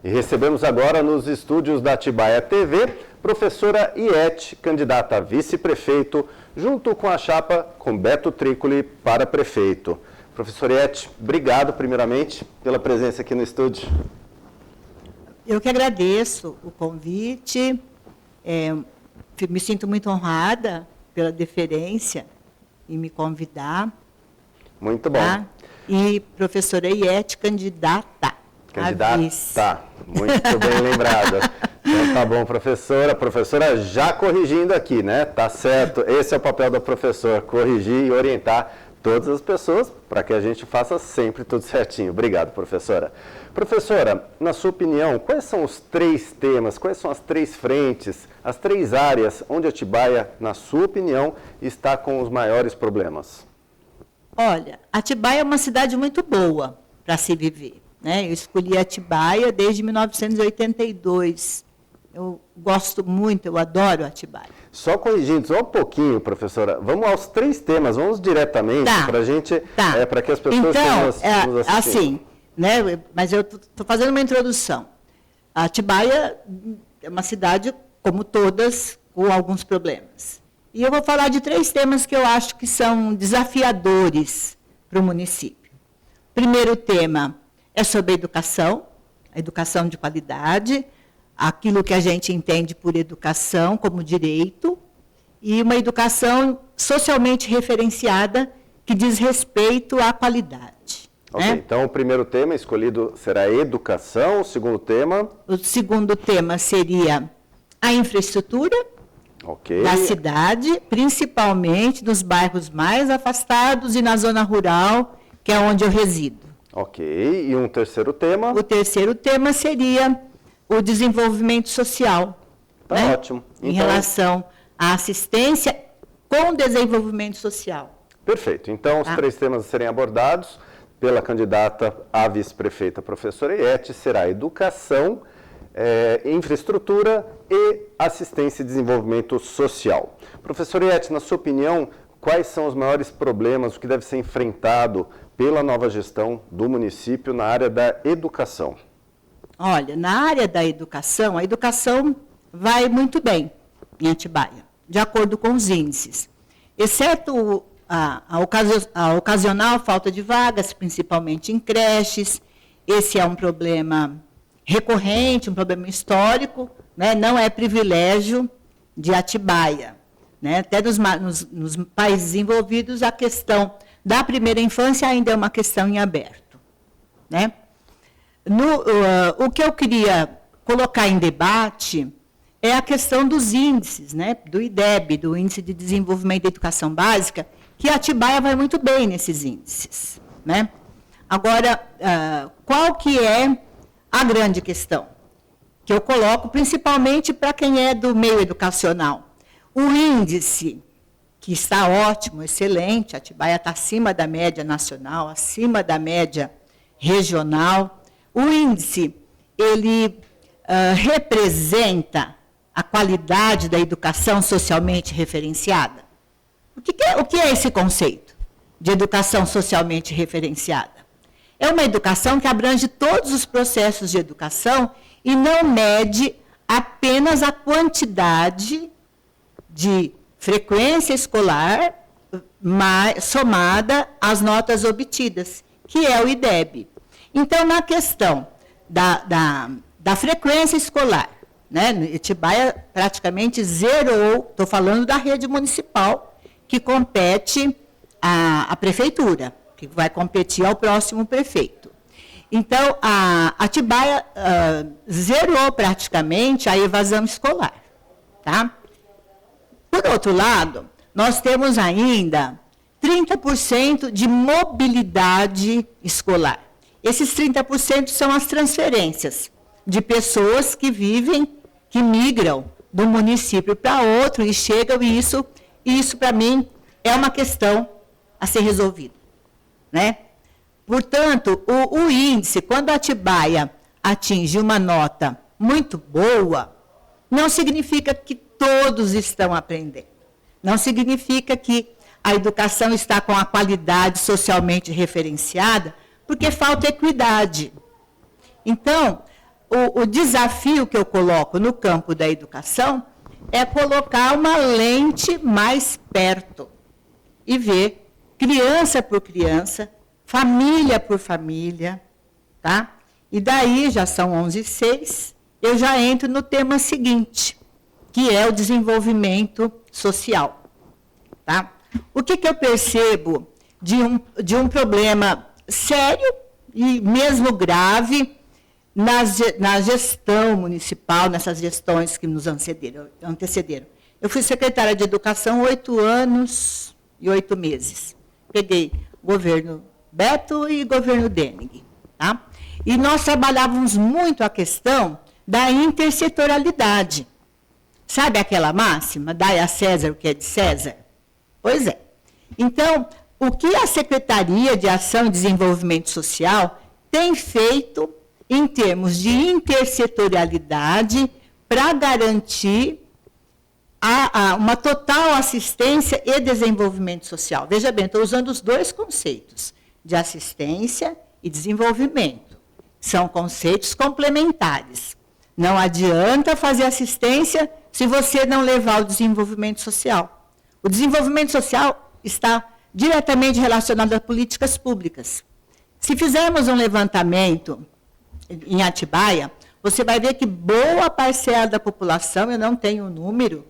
E recebemos agora nos estúdios da Atibaia TV, professora Iete, candidata a vice-prefeito, junto com a chapa com Beto Trícoli para prefeito. Professora Iete, obrigado primeiramente pela presença aqui no estúdio. Eu que agradeço o convite, me sinto muito honrada pela deferência em me convidar. Muito bom. Tá? E professora Iete, candidata. Candidata, muito bem lembrada. Então tá bom, professora. A professora já corrigindo aqui, né? Tá certo. Esse é o papel da professora, corrigir e orientar todas as pessoas para que a gente faça sempre tudo certinho. Obrigado, professora. Professora, na sua opinião, quais são os 3 temas, quais são as 3 frentes, as 3 áreas onde Atibaia, na sua opinião, está com os maiores problemas? Olha, Atibaia é uma cidade muito boa para se viver. Eu escolhi Atibaia desde 1982. Eu gosto muito, eu adoro Atibaia. Só corrigindo, só um pouquinho, professora. Vamos aos 3 temas, vamos diretamente para a gente, para que as pessoas tenham nos assistindo. Assim, mas eu estou fazendo uma introdução. Atibaia é uma cidade, como todas, com alguns problemas. E eu vou falar de 3 temas que eu acho que são desafiadores para o município. Primeiro tema é sobre a educação de qualidade, aquilo que a gente entende por educação como direito, e uma educação socialmente referenciada que diz respeito à qualidade. Ok, então o primeiro tema escolhido será educação, o segundo tema? O segundo tema seria a infraestrutura da cidade, principalmente nos bairros mais afastados e na zona rural, que é onde eu resido. Ok, e um terceiro tema? O terceiro tema seria o desenvolvimento social. Tá ótimo. Em relação à assistência com desenvolvimento social. Perfeito. Então, os 3 temas a serem abordados pela candidata a vice-prefeita, professora Iete, será educação, infraestrutura e assistência e desenvolvimento social. Professora Iete, na sua opinião, quais são os maiores problemas, o que deve ser enfrentado pela nova gestão do município na área da educação? Olha, na área da educação, a educação vai muito bem em Atibaia, de acordo com os índices, exceto a ocasional falta de vagas, principalmente em creches. Esse é um problema recorrente, um problema histórico, não é privilégio de Atibaia. Até nos países envolvidos, a questão da primeira infância ainda é uma questão em aberto. O que eu queria colocar em debate é a questão dos índices, do IDEB, do Índice de Desenvolvimento da Educação Básica, que Atibaia vai muito bem nesses índices. Agora, qual que é a grande questão? Que eu coloco principalmente para quem é do meio educacional. O índice, que está ótimo, excelente, Atibaia está acima da média nacional, acima da média regional. O índice, ele representa a qualidade da educação socialmente referenciada. O que é esse conceito de educação socialmente referenciada? É uma educação que abrange todos os processos de educação e não mede apenas a quantidade de frequência escolar somada às notas obtidas, que é o IDEB. Então, na questão da frequência escolar, Atibaia praticamente zerou, estou falando da rede municipal, que compete à prefeitura, que vai competir ao próximo prefeito. Então, a Atibaia zerou praticamente a evasão escolar. Por outro lado, nós temos ainda 30% de mobilidade escolar. Esses 30% são as transferências de pessoas que migram de um município para outro e chegam, e isso para mim é uma questão a ser resolvida. Portanto, o índice, quando a Atibaia atinge uma nota muito boa, não significa que todos estão aprendendo. Não significa que a educação está com a qualidade socialmente referenciada, porque falta equidade. Então, o desafio que eu coloco no campo da educação é colocar uma lente mais perto e ver criança por criança, família por família, tá? E daí, já são 11h06, eu já entro no tema seguinte, que é o desenvolvimento social, tá? O que eu percebo de um problema sério e mesmo grave na gestão municipal, nessas gestões que nos antecederam. Eu fui secretária de Educação 8 anos e 8 meses. Peguei governo Beto e governo Denig. Tá? E nós trabalhávamos muito a questão da intersetorialidade. Sabe aquela máxima? Dai a César o que é de César? Pois é. Então, o que a Secretaria de Ação e Desenvolvimento Social tem feito em termos de intersetorialidade para garantir uma total assistência e desenvolvimento social. Veja bem, estou usando os dois conceitos, de assistência e desenvolvimento. São conceitos complementares. Não adianta fazer assistência se você não levar o desenvolvimento social. O desenvolvimento social está diretamente relacionado a políticas públicas. Se fizermos um levantamento em Atibaia, você vai ver que boa parcela da população, eu não tenho o número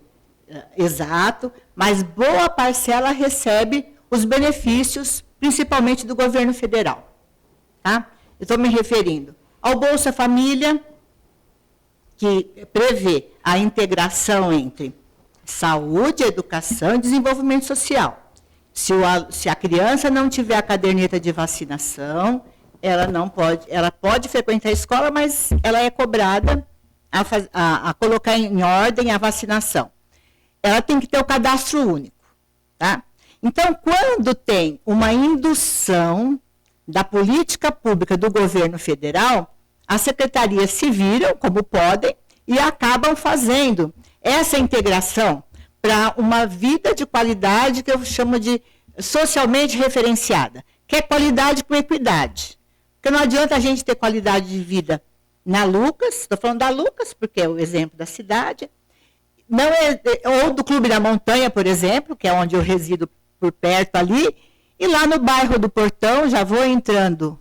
exato, mas boa parcela recebe os benefícios, principalmente do governo federal. Tá? Eu estou me referindo ao Bolsa Família, que prevê a integração entre saúde, educação e desenvolvimento social. Se a criança não tiver a caderneta de vacinação, ela pode frequentar a escola, mas ela é cobrada a colocar em ordem a vacinação. Ela tem que ter o cadastro único. Tá? Então, quando tem uma indução da política pública do governo federal, as secretarias se viram como podem e acabam fazendo essa integração para uma vida de qualidade que eu chamo de socialmente referenciada, que é qualidade com equidade. Porque não adianta a gente ter qualidade de vida na Lucas, estou falando da Lucas, porque é o exemplo da cidade, ou do Clube da Montanha, por exemplo, que é onde eu resido por perto ali, e lá no bairro do Portão, já vou entrando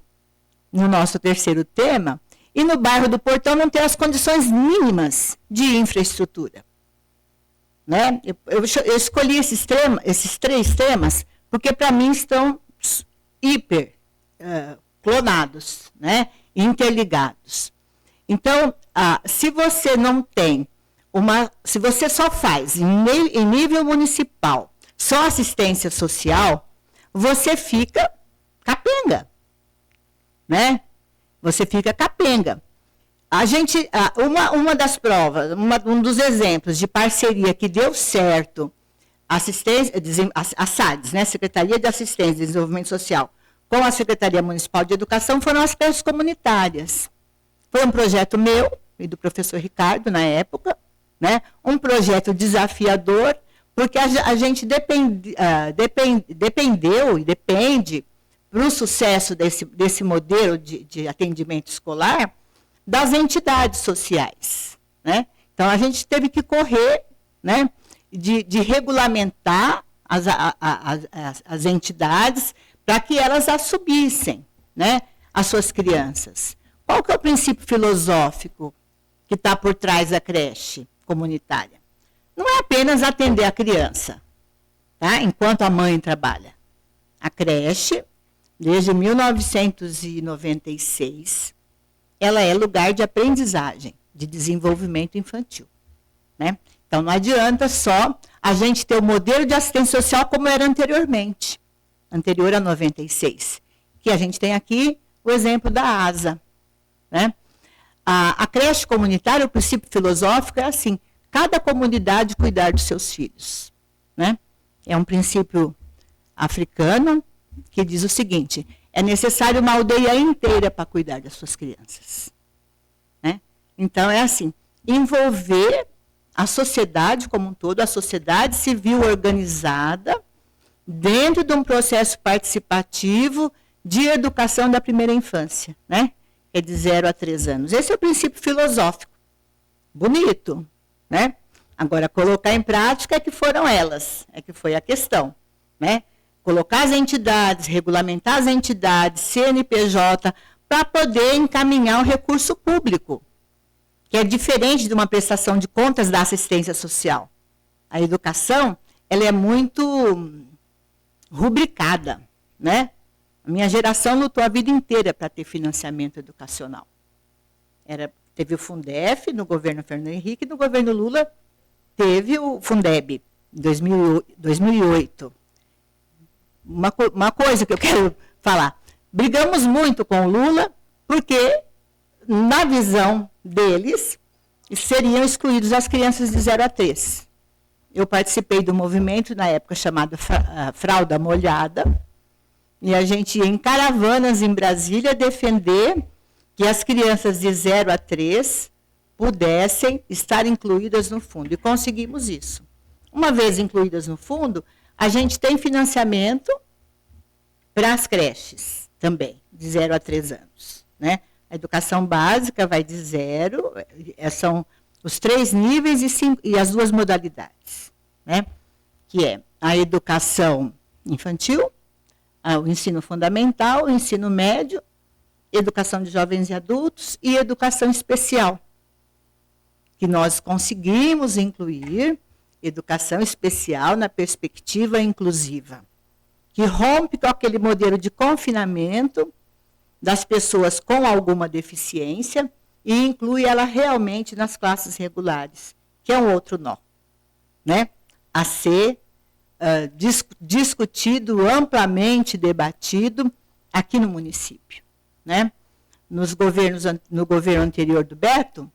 no nosso terceiro tema, e no bairro do Portão não tem as condições mínimas de infraestrutura. Né? Eu escolhi esses 3 temas, porque para mim estão hiper clonados, né? Interligados. Então, se você não tem se você só faz em nível municipal só assistência social, você fica capenga, né? Você fica capenga. A gente, uma das provas, um dos exemplos de parceria que deu certo, a SADES, né, Secretaria de Assistência e Desenvolvimento Social, com a Secretaria Municipal de Educação, foram as creches comunitárias. Foi um projeto meu e do professor Ricardo, na época, né, um projeto desafiador, porque a gente dependeu e depende, para o sucesso desse modelo de atendimento escolar, das entidades sociais. Né? Então, a gente teve que correr, né, de regulamentar as entidades para que elas assumissem, né, as suas crianças. Qual que é o princípio filosófico que está por trás da creche comunitária? Não é apenas atender a criança, tá? Enquanto a mãe trabalha. A creche, desde 1996, ela é lugar de aprendizagem, de desenvolvimento infantil. Né? Então, não adianta só a gente ter o modelo de assistência social como era anteriormente, anterior a 96, que a gente tem aqui o exemplo da ASA. Né? A creche comunitária, o princípio filosófico é assim, cada comunidade cuidar dos seus filhos. Né? É um princípio africano que diz o seguinte: é necessário uma aldeia inteira para cuidar das suas crianças. Né? Então, é assim, envolver a sociedade como um todo, a sociedade civil organizada, dentro de um processo participativo de educação da primeira infância. Né? é de 0 a 3 anos. Esse é o princípio filosófico. Bonito, né? Agora, colocar em prática é que foram elas, é que foi a questão, né? Colocar as entidades, regulamentar as entidades, CNPJ, para poder encaminhar o recurso público, que é diferente de uma prestação de contas da assistência social. A educação, ela é muito rubricada, né? A minha geração lutou a vida inteira para ter financiamento educacional. Teve o Fundef no governo Fernando Henrique, no governo Lula teve o Fundeb, em 2008. Uma coisa que eu quero falar, brigamos muito com o Lula, porque na visão deles, seriam excluídos as crianças de 0 a 3. Eu participei do movimento, na época, chamado Fralda Molhada, e a gente ia em caravanas em Brasília defender que as crianças de 0 a 3 pudessem estar incluídas no fundo, e conseguimos isso. Uma vez incluídas no fundo, a gente tem financiamento para as creches também, de 0 a 3 anos, né? A educação básica vai de 0, são os 3 níveis e as 2 modalidades, né? Que é a educação infantil, o ensino fundamental, o ensino médio, educação de jovens e adultos e educação especial, que nós conseguimos incluir educação especial na perspectiva inclusiva, que rompe com aquele modelo de confinamento das pessoas com alguma deficiência e inclui ela realmente nas classes regulares, que é um outro nó, né? A ser discutido, amplamente debatido aqui no município, né? No governo anterior do Beto,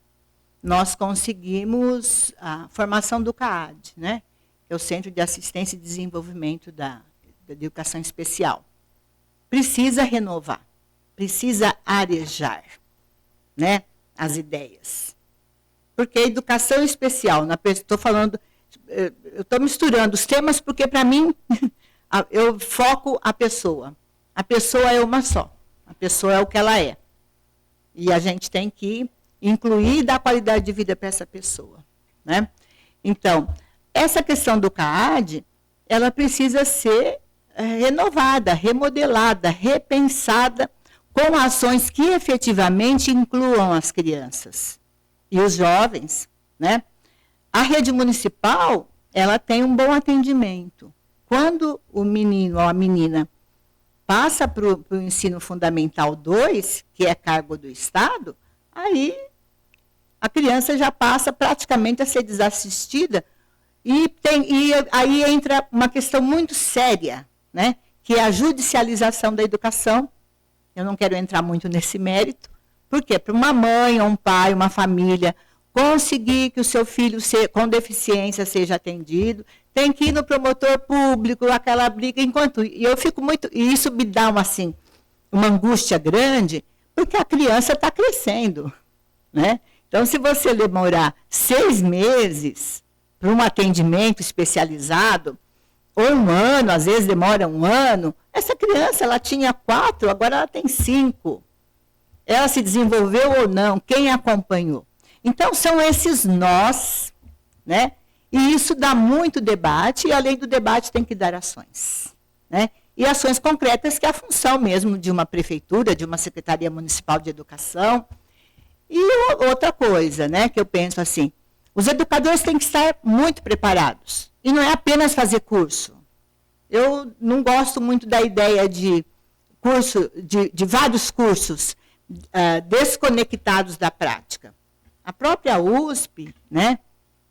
nós conseguimos a formação do CAAD, né? Que é o Centro de Assistência e Desenvolvimento da Educação Especial. Precisa renovar. Precisa arejar, né, as ideias. Porque a educação especial, eu estou misturando os temas porque, para mim, eu foco a pessoa. A pessoa é uma só. A pessoa é o que ela é. E a gente tem que incluir e dar qualidade de vida para essa pessoa, né? Então, essa questão do CAAD, ela precisa ser renovada, remodelada, repensada, com ações que efetivamente incluam as crianças e os jovens, né? A rede municipal, ela tem um bom atendimento. Quando o menino ou a menina passa para o ensino fundamental 2, que é cargo do Estado, aí a criança já passa praticamente a ser desassistida e aí entra uma questão muito séria, né? Que é a judicialização da educação. Eu não quero entrar muito nesse mérito, porque para uma mãe, um pai, uma família conseguir que o seu filho com deficiência seja atendido, tem que ir no promotor público, aquela briga, e eu fico muito, e isso me dá uma angústia grande, porque a criança está crescendo, né? Então, se você demorar 6 meses para um atendimento especializado, ou 1 ano, às vezes demora 1 ano, essa criança, ela tinha 4, agora ela tem 5. Ela se desenvolveu ou não? Quem acompanhou? Então, são esses nós, né? E isso dá muito debate, e além do debate tem que dar ações, né? E ações concretas, que é a função mesmo de uma prefeitura, de uma Secretaria Municipal de Educação. E outra coisa, né, que eu penso assim, os educadores têm que estar muito preparados. E não é apenas fazer curso. Eu não gosto muito da ideia de vários cursos desconectados da prática. A própria USP, né,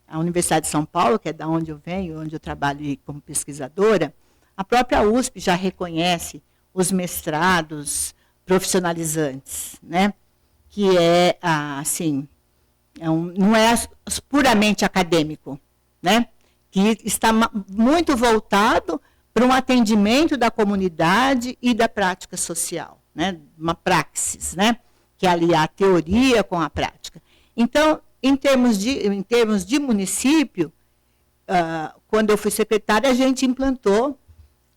a Universidade de São Paulo, que é da onde eu venho, onde eu trabalho como pesquisadora, a própria USP já reconhece os mestrados profissionalizantes, né, que é, assim, não é puramente acadêmico, né, que está muito voltado para um atendimento da comunidade e da prática social, né, uma praxis, né, que é aliar a teoria com a prática. Então, em termos de município, quando eu fui secretária, a gente implantou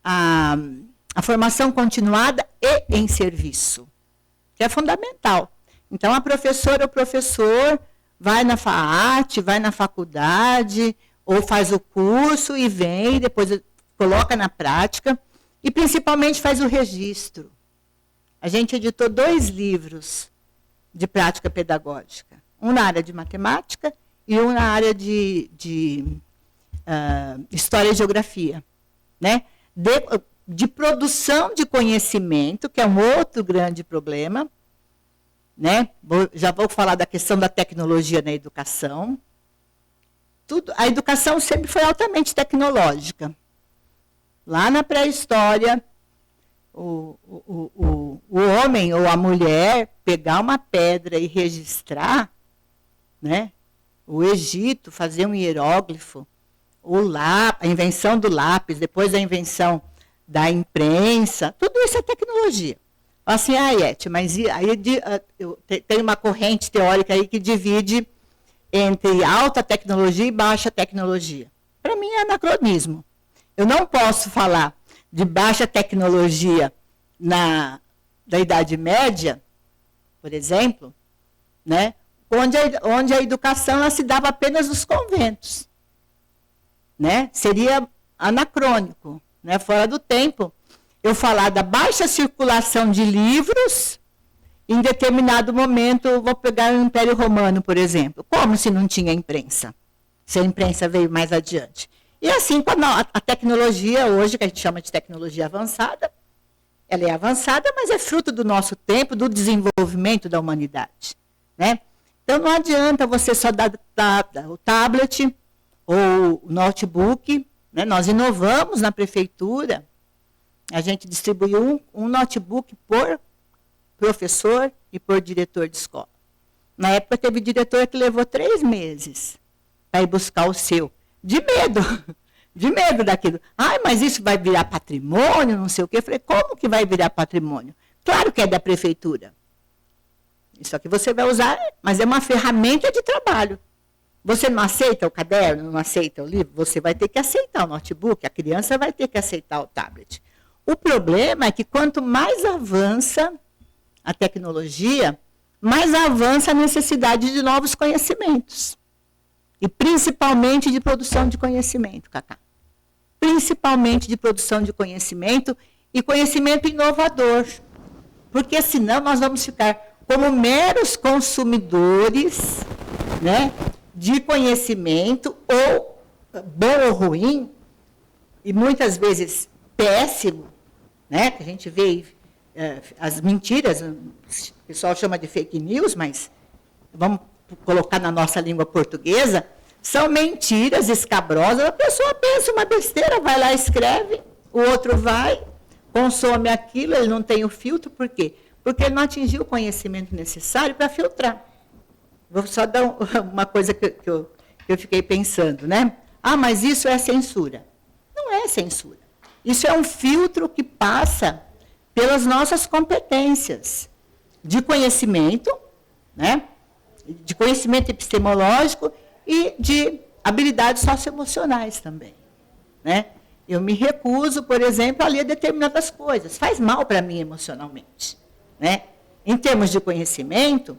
a formação continuada e em serviço, que é fundamental. Então, a professora ou o professor vai na FAAT, vai na faculdade, ou faz o curso e vem, depois coloca na prática, e principalmente faz o registro. A gente editou 2 livros de prática pedagógica, um na área de matemática e um na área de história e geografia, né? De produção de conhecimento, que é um outro grande problema, né? Já vou falar da questão da tecnologia na educação. A educação sempre foi altamente tecnológica. Lá na pré-história, o homem ou a mulher pegar uma pedra e registrar, né? O Egito, fazer um hieróglifo, a invenção do lápis, depois a invenção da imprensa, tudo isso é tecnologia. Assim, Iete, mas aí tem uma corrente teórica aí que divide entre alta tecnologia e baixa tecnologia. Para mim é anacronismo. Eu não posso falar de baixa tecnologia da Idade Média, por exemplo, né, onde a educação ela se dava apenas nos conventos. Né? Seria anacrônico, né, fora do tempo, eu falar da baixa circulação de livros, em determinado momento, vou pegar o Império Romano, por exemplo. Como se não tinha imprensa? Se a imprensa veio mais adiante. E assim, a tecnologia hoje, que a gente chama de tecnologia avançada, ela é avançada, mas é fruto do nosso tempo, do desenvolvimento da humanidade. Né? Então, não adianta você só dar o tablet ou o notebook. Né? Nós inovamos na prefeitura, a gente distribuiu um notebook por professor e por diretor de escola. Na época, teve diretor que levou 3 meses para ir buscar o seu. De medo daquilo. Ai, mas isso vai virar patrimônio, não sei o quê. Eu falei, como que vai virar patrimônio? Claro que é da prefeitura. Isso aqui você vai usar, mas é uma ferramenta de trabalho. Você não aceita o caderno, não aceita o livro, você vai ter que aceitar o notebook, a criança vai ter que aceitar o tablet. O problema é que quanto mais avança a tecnologia, mais avança a necessidade de novos conhecimentos. E principalmente de produção de conhecimento, Cacá. Principalmente de produção de conhecimento e conhecimento inovador. Porque senão nós vamos ficar como meros consumidores, né, de conhecimento, ou bom ou ruim, e muitas vezes péssimo, né, que a gente vê as mentiras, o pessoal chama de fake news, mas vamos colocar na nossa língua portuguesa, são mentiras escabrosas. A pessoa pensa uma besteira, vai lá, escreve, o outro vai, consome aquilo, ele não tem o filtro, por quê? Porque ele não atingiu o conhecimento necessário para filtrar. Vou só dar uma coisa que eu fiquei pensando, né? Ah, mas isso é censura. Não é censura. Isso é um filtro que passa pelas nossas competências de conhecimento, né? De conhecimento epistemológico e de habilidades socioemocionais também. Né? Eu me recuso, por exemplo, a ler determinadas coisas. Faz mal para mim emocionalmente. Né? Em termos de conhecimento,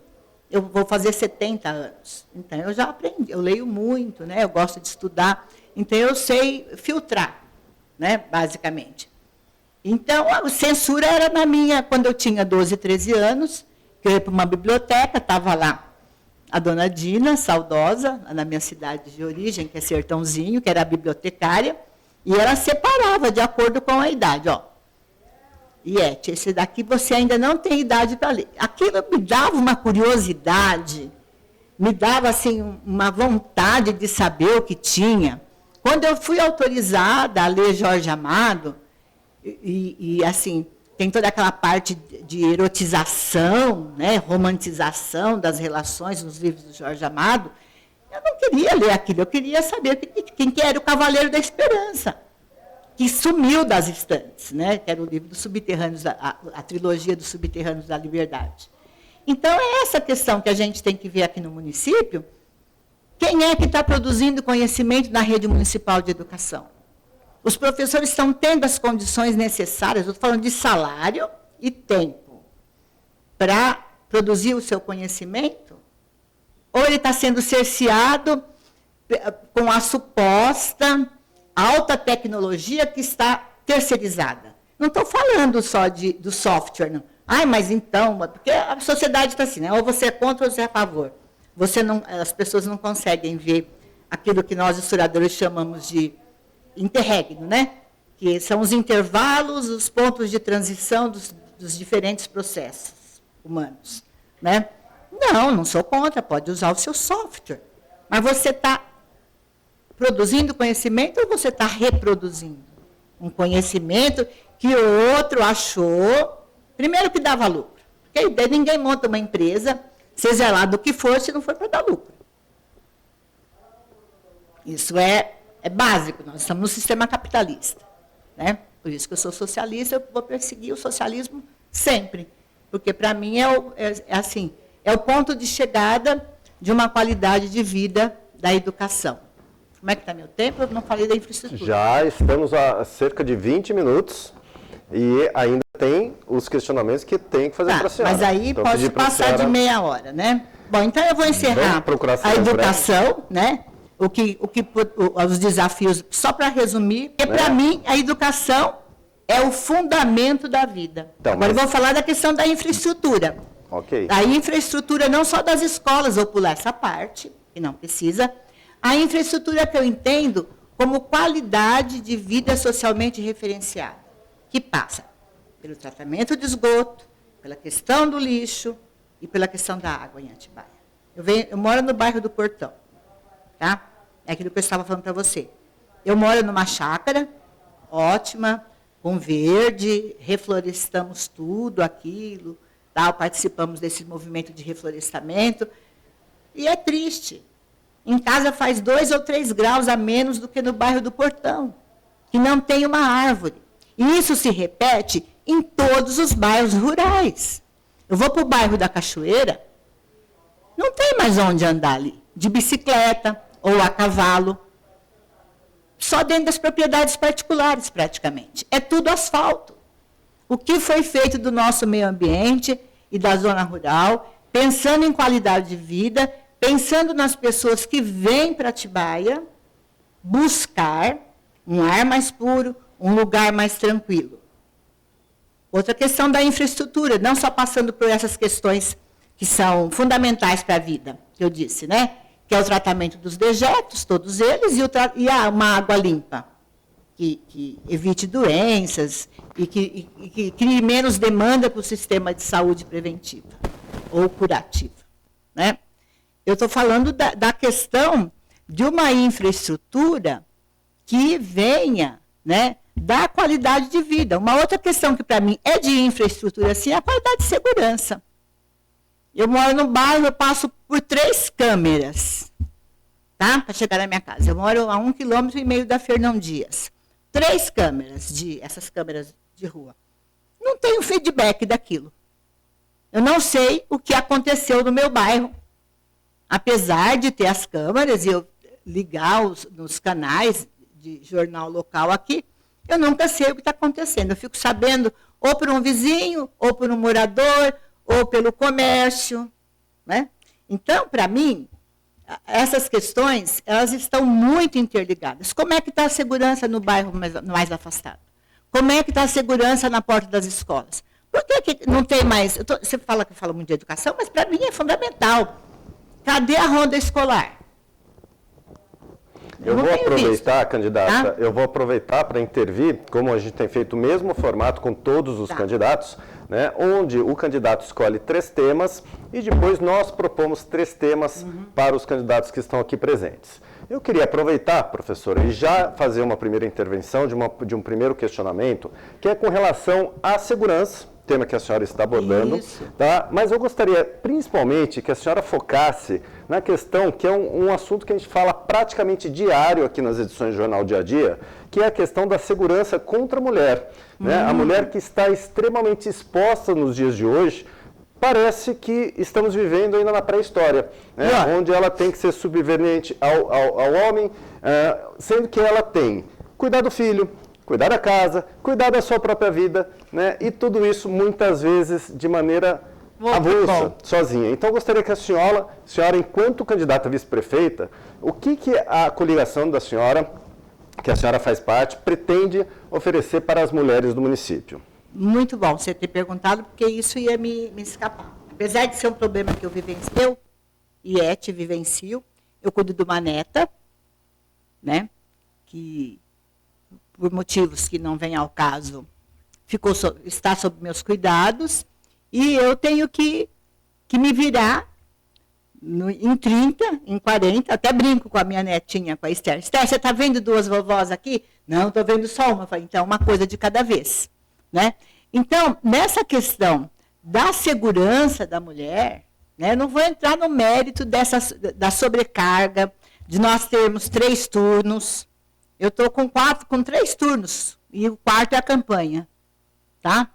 eu vou fazer 70 anos. Então, eu já aprendi, eu leio muito, né? Eu gosto de estudar. Então, eu sei filtrar, né? Basicamente. Então, a censura era na minha, quando eu tinha 12, 13 anos, que eu ia para uma biblioteca, estava lá a dona Dina, saudosa, na minha cidade de origem, que é Sertãozinho, que era a bibliotecária, e ela separava de acordo com a idade. Ó, Iete, esse daqui você ainda não tem idade para ler. Aquilo me dava uma curiosidade, me dava assim, uma vontade de saber o que tinha. Quando eu fui autorizada a ler Jorge Amado, e assim, tem toda aquela parte de erotização, né, romantização das relações nos livros do Jorge Amado, eu não queria ler aquilo, eu queria saber quem que era o Cavaleiro da Esperança, que sumiu das estantes, né, que era o livro dos Subterrâneos, a trilogia dos Subterrâneos da Liberdade. Então, é essa questão que a gente tem que ver aqui no município. Quem é que está produzindo conhecimento na rede municipal de educação? Os professores estão tendo as condições necessárias, eu estou falando de salário e tempo, para produzir o seu conhecimento? Ou ele está sendo cerceado com a suposta alta tecnologia que está terceirizada? Não estou falando só do software, não. Mas então, porque a sociedade está assim, né? Ou você é contra ou você é a favor. As pessoas não conseguem ver aquilo que nós, historiadores, chamamos de interregno, né? Que são os intervalos, os pontos de transição dos diferentes processos humanos, né? Não sou contra, pode usar o seu software. Mas você está produzindo conhecimento ou você está reproduzindo um conhecimento que o outro achou, primeiro, que dava lucro. Porque ninguém monta uma empresa, seja lá do que for, se não for para dar lucro. Isso é básico, nós estamos no sistema capitalista, né? Por isso que eu sou socialista, eu vou perseguir o socialismo sempre. Porque, para mim, é o ponto de chegada de uma qualidade de vida da educação. Como é que está meu tempo? Eu não falei da infraestrutura. Já estamos a cerca de 20 minutos e ainda tem os questionamentos que tem que fazer para a senhora. Mas aí então, pode passar de meia hora, né? Bom, então eu vou encerrar a educação, né? Os desafios, só para resumir, porque para mim a educação é o fundamento da vida. Então, agora eu vou falar da questão da infraestrutura. Ok. A infraestrutura não só das escolas, vou pular essa parte, que não precisa. A infraestrutura que eu entendo como qualidade de vida socialmente referenciada, que passa pelo tratamento de esgoto, pela questão do lixo e pela questão da água em Atibaia. Eu moro no bairro do Portão, tá? É aquilo que eu estava falando para você. Eu moro numa chácara ótima, com verde, reflorestamos tudo aquilo, tal, participamos desse movimento de reflorestamento, e é triste. Em casa faz 2 ou 3 graus a menos do que no bairro do Portão, que não tem uma árvore. E isso se repete em todos os bairros rurais. Eu vou para o bairro da Cachoeira, não tem mais onde andar ali, de bicicleta ou a cavalo, só dentro das propriedades particulares, praticamente. É tudo asfalto. O que foi feito do nosso meio ambiente e da zona rural, pensando em qualidade de vida, pensando nas pessoas que vêm para Atibaia buscar um ar mais puro, um lugar mais tranquilo. Outra questão da infraestrutura, não só passando por essas questões que são fundamentais para a vida, que eu disse, né? Que é o tratamento dos dejetos, todos eles, e uma água limpa, que evite doenças e que crie menos demanda para o sistema de saúde preventiva ou curativa, né? Eu estou falando da questão de uma infraestrutura que venha, né, da qualidade de vida. Uma outra questão que, para mim, é de infraestrutura, assim, é a qualidade de segurança. Eu moro no bairro, eu passo por 3 câmeras, tá, para chegar na minha casa. Eu moro a 1,5 km da Fernão Dias. 3 câmeras, essas câmeras de rua. Não tenho feedback daquilo. Eu não sei o que aconteceu no meu bairro. Apesar de ter as câmeras e eu ligar nos canais de jornal local aqui, eu nunca sei o que está acontecendo. Eu fico sabendo ou por um vizinho, ou por um morador, ou pelo comércio, né? Então, para mim, essas questões, elas estão muito interligadas. Como é que está a segurança no bairro mais afastado? Como é que está a segurança na porta das escolas? Por que não tem mais... Você fala que fala muito de educação, mas para mim é fundamental. Cadê a ronda escolar? Eu vou aproveitar, candidata, eu vou aproveitar para intervir, como a gente tem feito o mesmo formato com todos os candidatos, né, onde o candidato escolhe 3 temas e depois nós propomos 3 temas para os candidatos que estão aqui presentes. Eu queria aproveitar, professora, e já fazer uma primeira intervenção de um primeiro questionamento, que é com relação à segurança, tema que a senhora está abordando, tá? Mas eu gostaria principalmente que a senhora focasse na questão que é um assunto que a gente fala praticamente diário aqui nas edições do Jornal Dia a Dia, que é a questão da segurança contra a mulher. Né? A mulher que está extremamente exposta nos dias de hoje, parece que estamos vivendo ainda na pré-história, né? Onde ela tem que ser subserviente ao homem, sendo que ela tem cuidar do filho, cuidar da casa, cuidar da sua própria vida, né? E tudo isso muitas vezes de maneira avulsa, sozinha. Então, eu gostaria que a senhora, enquanto candidata a vice-prefeita, o que a coligação da senhora, que a senhora faz parte, pretende oferecer para as mulheres do município? Muito bom você ter perguntado, porque isso ia me escapar. Apesar de ser um problema que eu vivencio, te vivencio, eu cuido de uma neta, né, que, por motivos que não vêm ao caso, está sob meus cuidados, e eu tenho que me virar em 30, em 40, até brinco com a minha netinha, com a Esther. Esther, você está vendo duas vovós aqui? Não, estou vendo só uma. Falei, então, uma coisa de cada vez. Né? Então, nessa questão da segurança da mulher, né, não vou entrar no mérito da sobrecarga, de nós termos 3 turnos. Eu estou com 3 turnos, e o quarto é a campanha. Tá?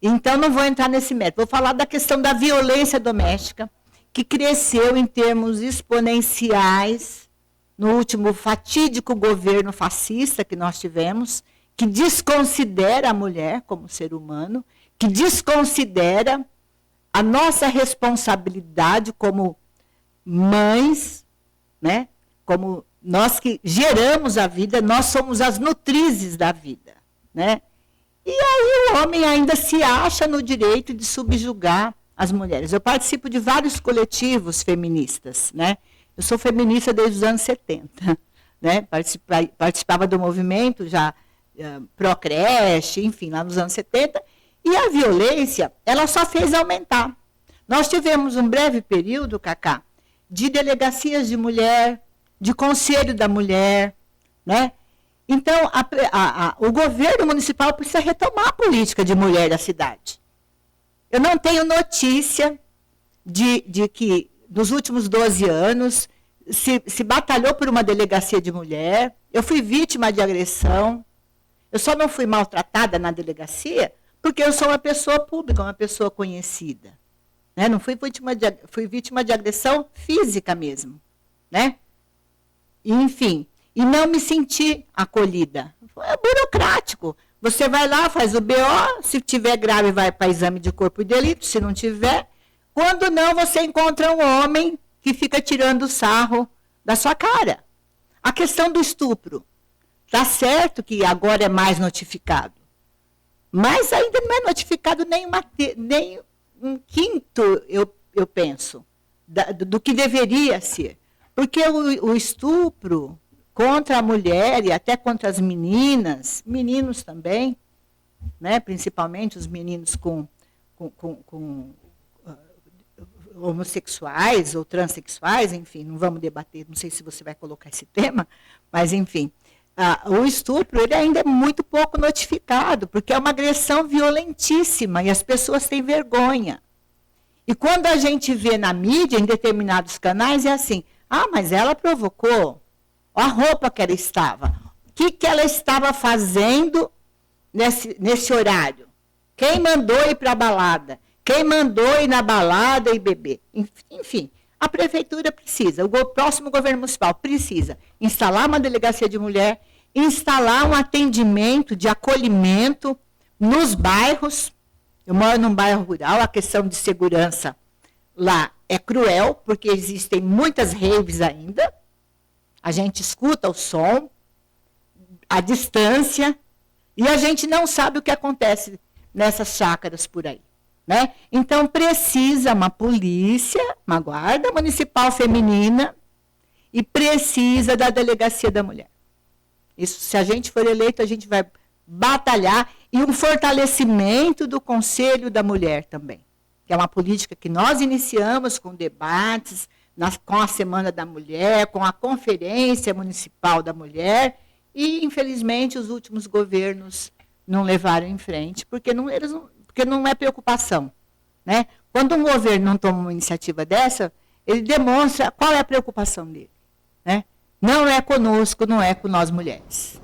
Então, não vou entrar nesse mérito. Vou falar da questão da violência doméstica, que cresceu em termos exponenciais no último fatídico governo fascista que nós tivemos, que desconsidera a mulher como ser humano, que desconsidera a nossa responsabilidade como mães, né? Como nós que geramos a vida, nós somos as nutrizes da vida, né? E aí o homem ainda se acha no direito de subjugar as mulheres. Eu participo de vários coletivos feministas, né? Eu sou feminista desde os anos 70, né? Participava do movimento já pró-creche, enfim, lá nos anos 70, e a violência, ela só fez aumentar. Nós tivemos um breve período, Cacá, de delegacias de mulher, de conselho da mulher, né? Então, o governo municipal precisa retomar a política de mulher da cidade. Eu não tenho notícia de que, nos últimos 12 anos, se batalhou por uma delegacia de mulher. Eu fui vítima de agressão. Eu só não fui maltratada na delegacia porque eu sou uma pessoa pública, uma pessoa conhecida. Né? Não fui vítima de agressão física mesmo. Né? E, enfim, e não me senti acolhida. É burocrático. Você vai lá, faz o BO, se tiver grave vai para exame de corpo e delito, se não tiver. Quando não, você encontra um homem que fica tirando sarro da sua cara. A questão do estupro. Está certo que agora é mais notificado. Mas ainda não é notificado nem um quinto, eu penso, do que deveria ser. Porque o estupro contra a mulher e até contra as meninas, meninos também, né, principalmente os meninos com homossexuais ou transexuais, enfim, não vamos debater, não sei se você vai colocar esse tema, mas enfim, o estupro ele ainda é muito pouco notificado, porque é uma agressão violentíssima e as pessoas têm vergonha. E quando a gente vê na mídia, em determinados canais, é assim, mas ela provocou, a roupa que ela estava, o que ela estava fazendo nesse horário, quem mandou ir para a balada, quem mandou ir na balada e beber, enfim, a prefeitura precisa, o próximo governo municipal precisa instalar uma delegacia de mulher, instalar um atendimento de acolhimento nos bairros. Eu moro num bairro rural, a questão de segurança lá é cruel, porque existem muitas raves ainda, a gente escuta o som, a distância, e a gente não sabe o que acontece nessas chácaras por aí. Né? Então, precisa uma polícia, uma guarda municipal feminina, e precisa da delegacia da mulher. Isso, se a gente for eleito, a gente vai batalhar, e um fortalecimento do Conselho da Mulher também, que é uma política que nós iniciamos com debates, com a Semana da Mulher, com a Conferência Municipal da Mulher, e, infelizmente, os últimos governos não levaram em frente, porque não é preocupação. Né? Quando um governo não toma uma iniciativa dessa, ele demonstra qual é a preocupação dele. Né? Não é conosco, não é com nós mulheres.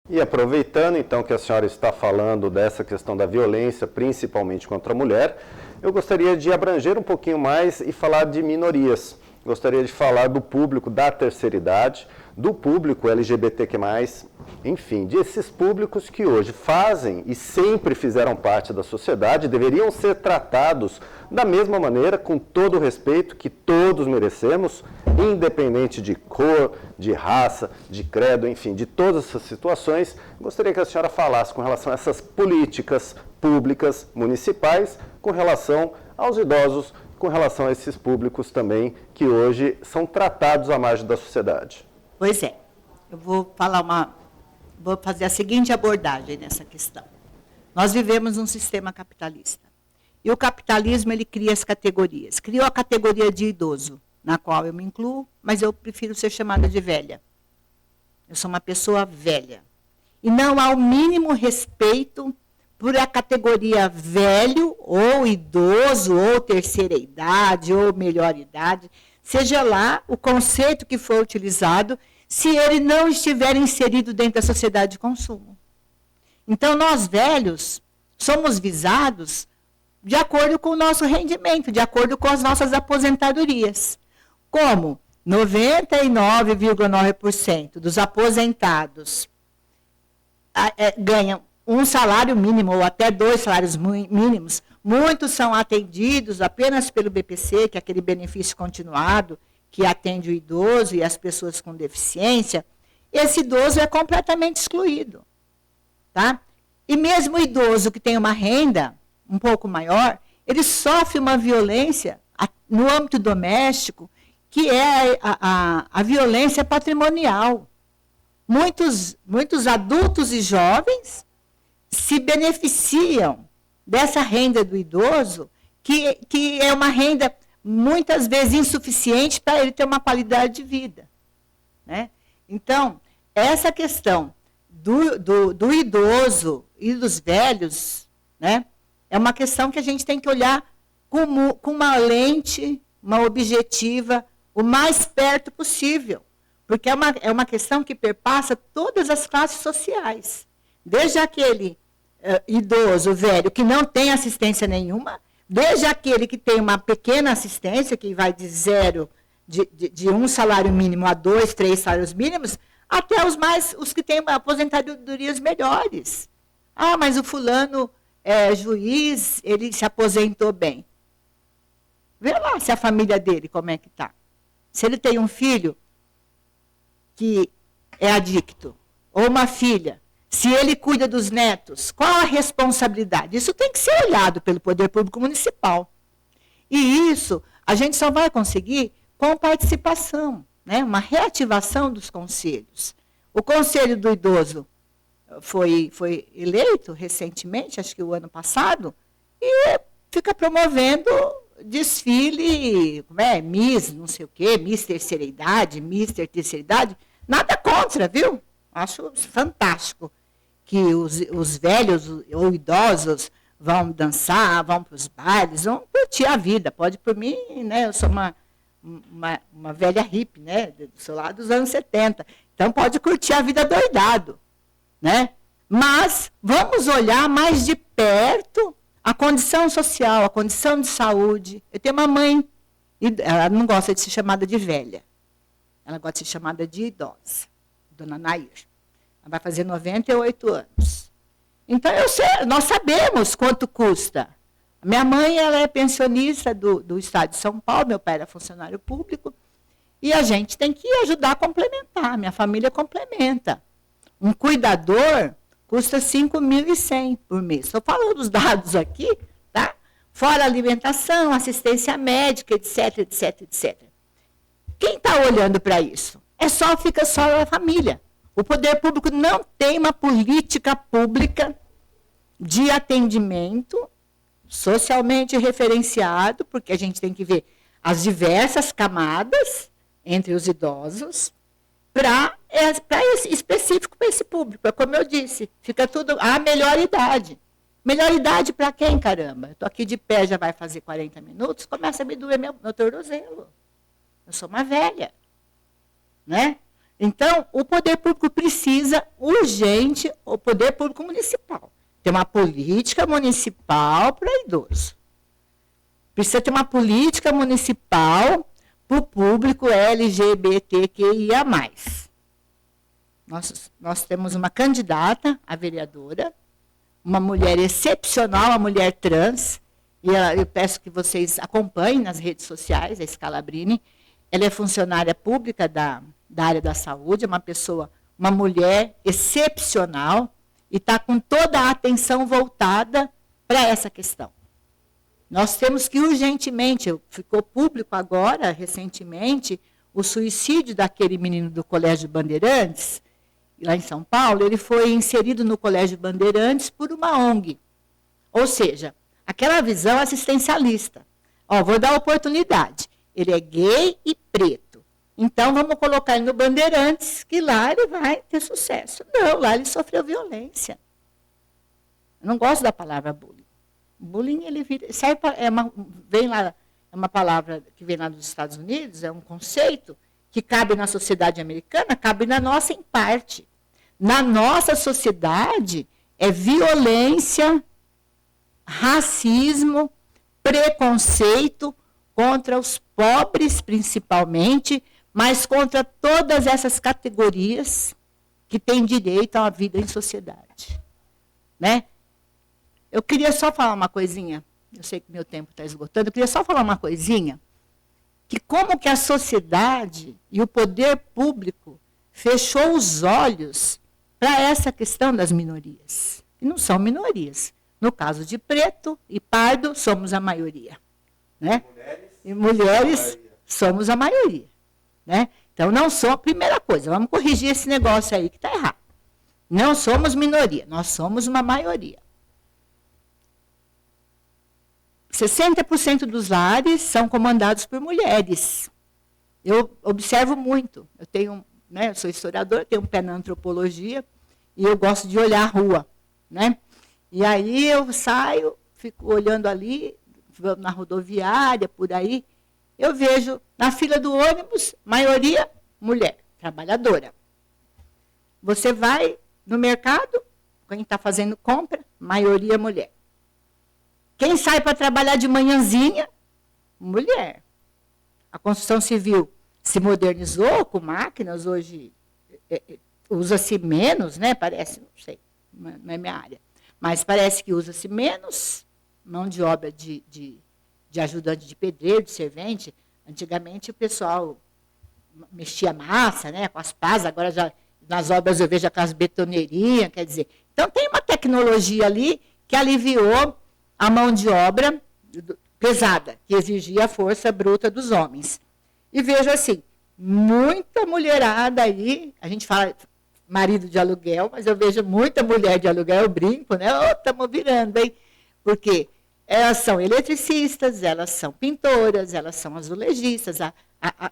E aproveitando, então, que a senhora está falando dessa questão da violência, principalmente contra a mulher, eu gostaria de abranger um pouquinho mais e falar de minorias. gostaria de falar do público da terceira idade, do público LGBTQ+, enfim, desses públicos que hoje fazem e sempre fizeram parte da sociedade, deveriam ser tratados da mesma maneira, com todo o respeito que todos merecemos, independente de cor, de raça, de credo, enfim, de todas essas situações. Gostaria que a senhora falasse com relação a essas políticas públicas municipais, com relação aos idosos, com relação a esses públicos também que hoje são tratados à margem da sociedade. Pois é, eu vou fazer a seguinte abordagem nessa questão. Nós vivemos num sistema capitalista. E o capitalismo, ele cria as categorias. Criou a categoria de idoso, na qual eu me incluo, mas eu prefiro ser chamada de velha. Eu sou uma pessoa velha. E não há o mínimo respeito por a categoria velho, ou idoso, ou terceira idade, ou melhor idade, seja lá o conceito que for utilizado, se ele não estiver inserido dentro da sociedade de consumo. Então, nós velhos somos visados de acordo com o nosso rendimento, de acordo com as nossas aposentadorias. Como 99,9% dos aposentados ganham um salário mínimo ou até 2 salários mínimos, muitos são atendidos apenas pelo BPC, que é aquele benefício continuado, que atende o idoso e as pessoas com deficiência. Esse idoso é completamente excluído. Tá? E mesmo o idoso que tem uma renda um pouco maior, ele sofre uma violência no âmbito doméstico, que é a violência patrimonial. Muitos adultos e jovens se beneficiam dessa renda do idoso, que é uma renda muitas vezes insuficiente para ele ter uma qualidade de vida. Né? Então, essa questão do idoso e dos velhos, né, é uma questão que a gente tem que olhar com uma lente, uma objetiva, o mais perto possível. Porque é uma questão que perpassa todas as classes sociais. Desde aquele idoso, velho, que não tem assistência nenhuma, desde aquele que tem uma pequena assistência, que vai de de 1 salário mínimo a 2, 3 salários mínimos, até os que têm aposentadorias melhores. Ah, mas o fulano é juiz, ele se aposentou bem. Vê lá se a família dele, como é que está. Se ele tem um filho que é adicto, ou uma filha, se ele cuida dos netos, qual a responsabilidade? Isso tem que ser olhado pelo Poder Público Municipal. E isso a gente só vai conseguir com participação, né? Uma reativação dos conselhos. O Conselho do Idoso foi eleito recentemente, acho que o ano passado, e fica promovendo desfile, Miss não sei o quê, Miss Terceira Idade, Mister Terceira Idade. Nada contra, viu? Acho fantástico que os velhos ou idosos vão dançar, vão para os bailes, vão curtir a vida. Pode por mim, né? Eu sou uma velha hippie, né? Sou lá dos anos 70. Então pode curtir a vida doidado, né? Mas vamos olhar mais de perto a condição social, a condição de saúde. Eu tenho uma mãe, ela não gosta de ser chamada de velha. Ela gosta de ser chamada de idosa, dona Nair. Ela vai fazer 98 anos. Então, nós sabemos quanto custa. Minha mãe, ela é pensionista do Estado de São Paulo, meu pai era funcionário público, e a gente tem que ajudar a complementar, minha família complementa. Um cuidador custa 5.100 por mês. Estou falando dos dados aqui, tá? Fora alimentação, assistência médica, etc, etc, etc. Quem está olhando para isso? Fica só a família. O poder público não tem uma política pública de atendimento socialmente referenciado, porque a gente tem que ver as diversas camadas entre os idosos, específico para esse público. É como eu disse, fica tudo a melhor idade. Melhor idade para quem, caramba? Eu estou aqui de pé, já vai fazer 40 minutos, começa a me doer meu tornozelo. Eu sou uma velha, né? Então, o poder público precisa, urgente, o poder público municipal. Ter uma política municipal para idoso. Precisa ter uma política municipal para o público LGBTQIA+. Nós temos uma candidata a vereadora, uma mulher excepcional, uma mulher trans, e eu peço que vocês acompanhem nas redes sociais, a Scalabrini. Ela é funcionária pública da área da saúde, é uma mulher excepcional, e está com toda a atenção voltada para essa questão. Nós temos que urgentemente, ficou público agora, recentemente, o suicídio daquele menino do Colégio Bandeirantes, lá em São Paulo. Ele foi inserido no Colégio Bandeirantes por uma ONG. Ou seja, aquela visão assistencialista. Vou dar oportunidade. Ele é gay e preto. Então, vamos colocar ele no Bandeirantes, que lá ele vai ter sucesso. Não, lá ele sofreu violência. Eu não gosto da palavra bullying. Bullying, ele é uma palavra que vem lá dos Estados Unidos, é um conceito que cabe na sociedade americana, cabe na nossa em parte. Na nossa sociedade, é violência, racismo, preconceito contra os pobres, principalmente, mas contra todas essas categorias que têm direito a uma vida em sociedade. Né? Eu queria só falar uma coisinha, eu sei que meu tempo está esgotando, eu queria só falar uma coisinha, que como que a sociedade e o poder público fechou os olhos para essa questão das minorias. E não são minorias. No caso de preto e pardo, somos a maioria. Né? E mulheres somos a maioria. Né? Então, não sou a primeira coisa. Vamos corrigir esse negócio aí que está errado. Não somos minoria, nós somos uma maioria. 60% dos lares são comandados por mulheres. Eu observo muito. Eu sou historiadora, tenho um pé na antropologia e eu gosto de olhar a rua. Né? E aí eu saio, fico olhando ali, na rodoviária, por aí, eu vejo na fila do ônibus, maioria mulher, trabalhadora. Você vai no mercado, quem está fazendo compra, maioria mulher. Quem sai para trabalhar de manhãzinha? Mulher. A construção civil se modernizou com máquinas, hoje usa-se menos, né? Parece, não sei, não é minha área. Mas parece que usa-se menos mão de obra de ajudante de pedreiro, de servente. Antigamente o pessoal mexia massa, né? Com as pás, agora já nas obras eu vejo aquelas betoneirinhas, quer dizer. Então tem uma tecnologia ali que aliviou a mão de obra pesada, que exigia a força bruta dos homens. E vejo assim, muita mulherada aí, a gente fala marido de aluguel, mas eu vejo muita mulher de aluguel, eu brinco, né? Estamos virando, hein? Porque elas são eletricistas, elas são pintoras, elas são azulejistas.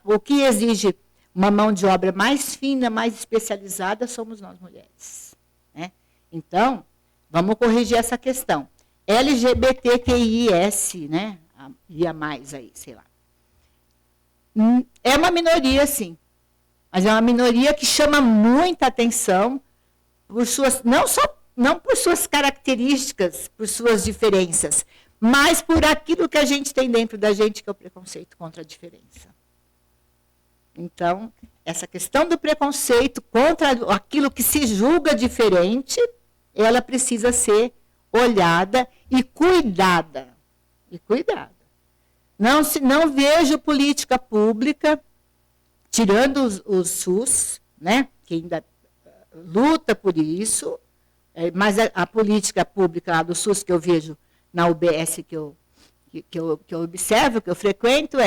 O que exige uma mão de obra mais fina, mais especializada, somos nós mulheres. Né? Então, vamos corrigir essa questão. LGBTQIS, né? Ia mais aí, sei lá. É uma minoria, sim. Mas é uma minoria que chama muita atenção por suas, não por suas características, por suas diferenças, mas por aquilo que a gente tem dentro da gente, que é o preconceito contra a diferença. Então, essa questão do preconceito contra aquilo que se julga diferente, ela precisa ser olhada e cuidada. Não vejo política pública, tirando o SUS, né, que ainda luta por isso, mas a política pública lá do SUS que eu vejo na UBS que eu observo, que eu frequento,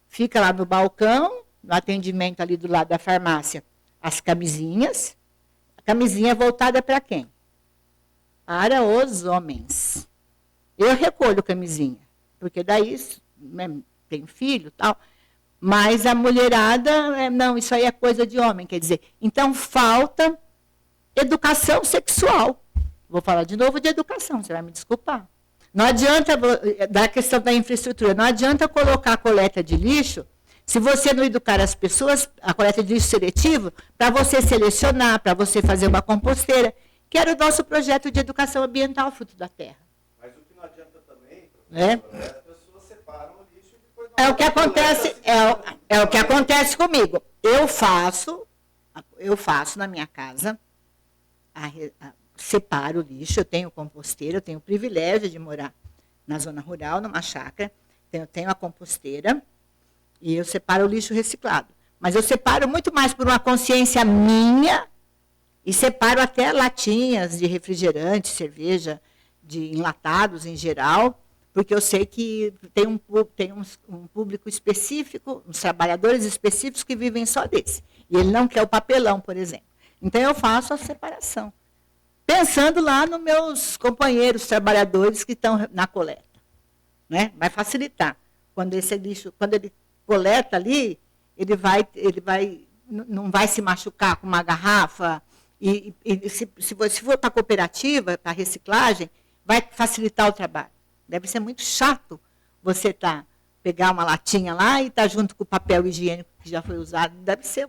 fica lá no balcão, no atendimento ali do lado da farmácia, as camisinhas. A camisinha é voltada para quem? Para os homens. Eu recolho camisinha, porque daí, né, tem filho e tal, mas a mulherada, não, isso aí é coisa de homem, quer dizer, então falta educação sexual. Vou falar de novo de educação, você vai me desculpar. Não adianta, da questão da infraestrutura, não adianta colocar a coleta de lixo, se você não educar as pessoas, a coleta de lixo seletivo, para você selecionar, para você fazer uma composteira, que era o nosso projeto de educação ambiental, Fruto da Terra. Mas o que não adianta também, professora, as pessoas separam o lixo e depois o que acontece, é o que acontece comigo. Eu faço na minha casa, separo o lixo, eu tenho composteira, eu tenho o privilégio de morar na zona rural, numa chácara, eu tenho a composteira e eu separo o lixo reciclado. Mas eu separo muito mais por uma consciência minha e separo até latinhas de refrigerante, cerveja, de enlatados em geral, porque eu sei que tem um público específico, uns trabalhadores específicos que vivem só desse. E ele não quer o papelão, por exemplo. Então, eu faço a separação. Pensando lá nos meus companheiros trabalhadores que estão na coleta. Né? Vai facilitar. Quando esse lixo, quando ele coleta ali, ele não vai se machucar com uma garrafa. E se for para a cooperativa, para a reciclagem, vai facilitar o trabalho. Deve ser muito chato você pegar uma latinha lá e estar junto com o papel higiênico que já foi usado. Deve ser,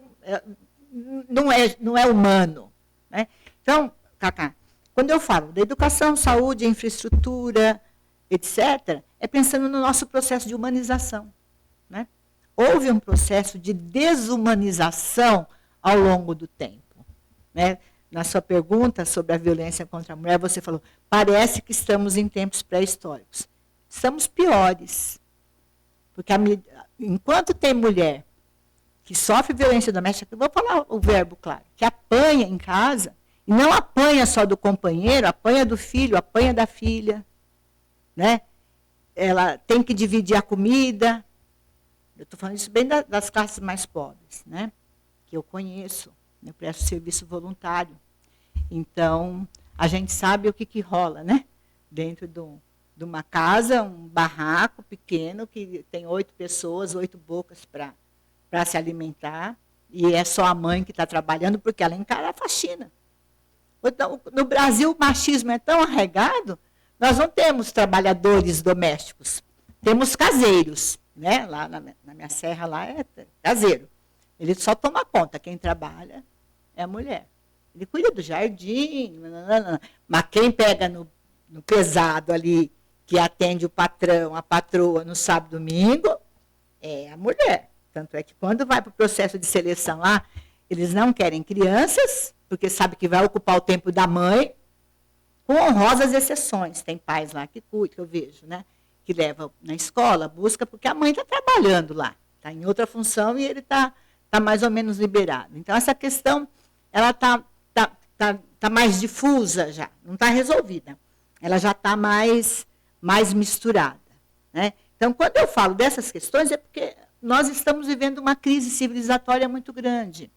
não é humano. Né? Então, Cacá, quando eu falo da educação, saúde, infraestrutura, etc., é pensando no nosso processo de humanização. Né? Houve um processo de desumanização ao longo do tempo. Né? Na sua pergunta sobre a violência contra a mulher, você falou, parece que estamos em tempos pré-históricos. Estamos piores. Porque enquanto tem mulher que sofre violência doméstica, eu vou falar o verbo claro, que apanha em casa, e não apanha só do companheiro, apanha do filho, apanha da filha. Né? Ela tem que dividir a comida. Eu estou falando isso bem das classes mais pobres, né? Que eu conheço. Eu presto serviço voluntário. Então, a gente sabe o que rola, né? Dentro de uma casa, um barraco pequeno, que tem 8 pessoas, 8 bocas para se alimentar, e é só a mãe que está trabalhando, porque ela encara a faxina. Então, no Brasil, o machismo é tão arraigado, nós não temos trabalhadores domésticos, temos caseiros. Né? Lá na minha serra lá é caseiro. Ele só toma conta, quem trabalha é a mulher. Ele cuida do jardim, mas quem pega no pesado ali, que atende o patrão, a patroa no sábado e domingo, é a mulher. Tanto é que quando vai para o processo de seleção lá, eles não querem crianças, porque sabe que vai ocupar o tempo da mãe, com honrosas exceções. Tem pais lá que cuidam, que eu vejo, né? Que leva na escola, busca, porque a mãe está trabalhando lá, está em outra função e ele está mais ou menos liberado. Então, essa questão ela está mais difusa já, não está resolvida. Ela já está mais misturada. Né? Então, quando eu falo dessas questões, é porque nós estamos vivendo uma crise civilizatória muito grande.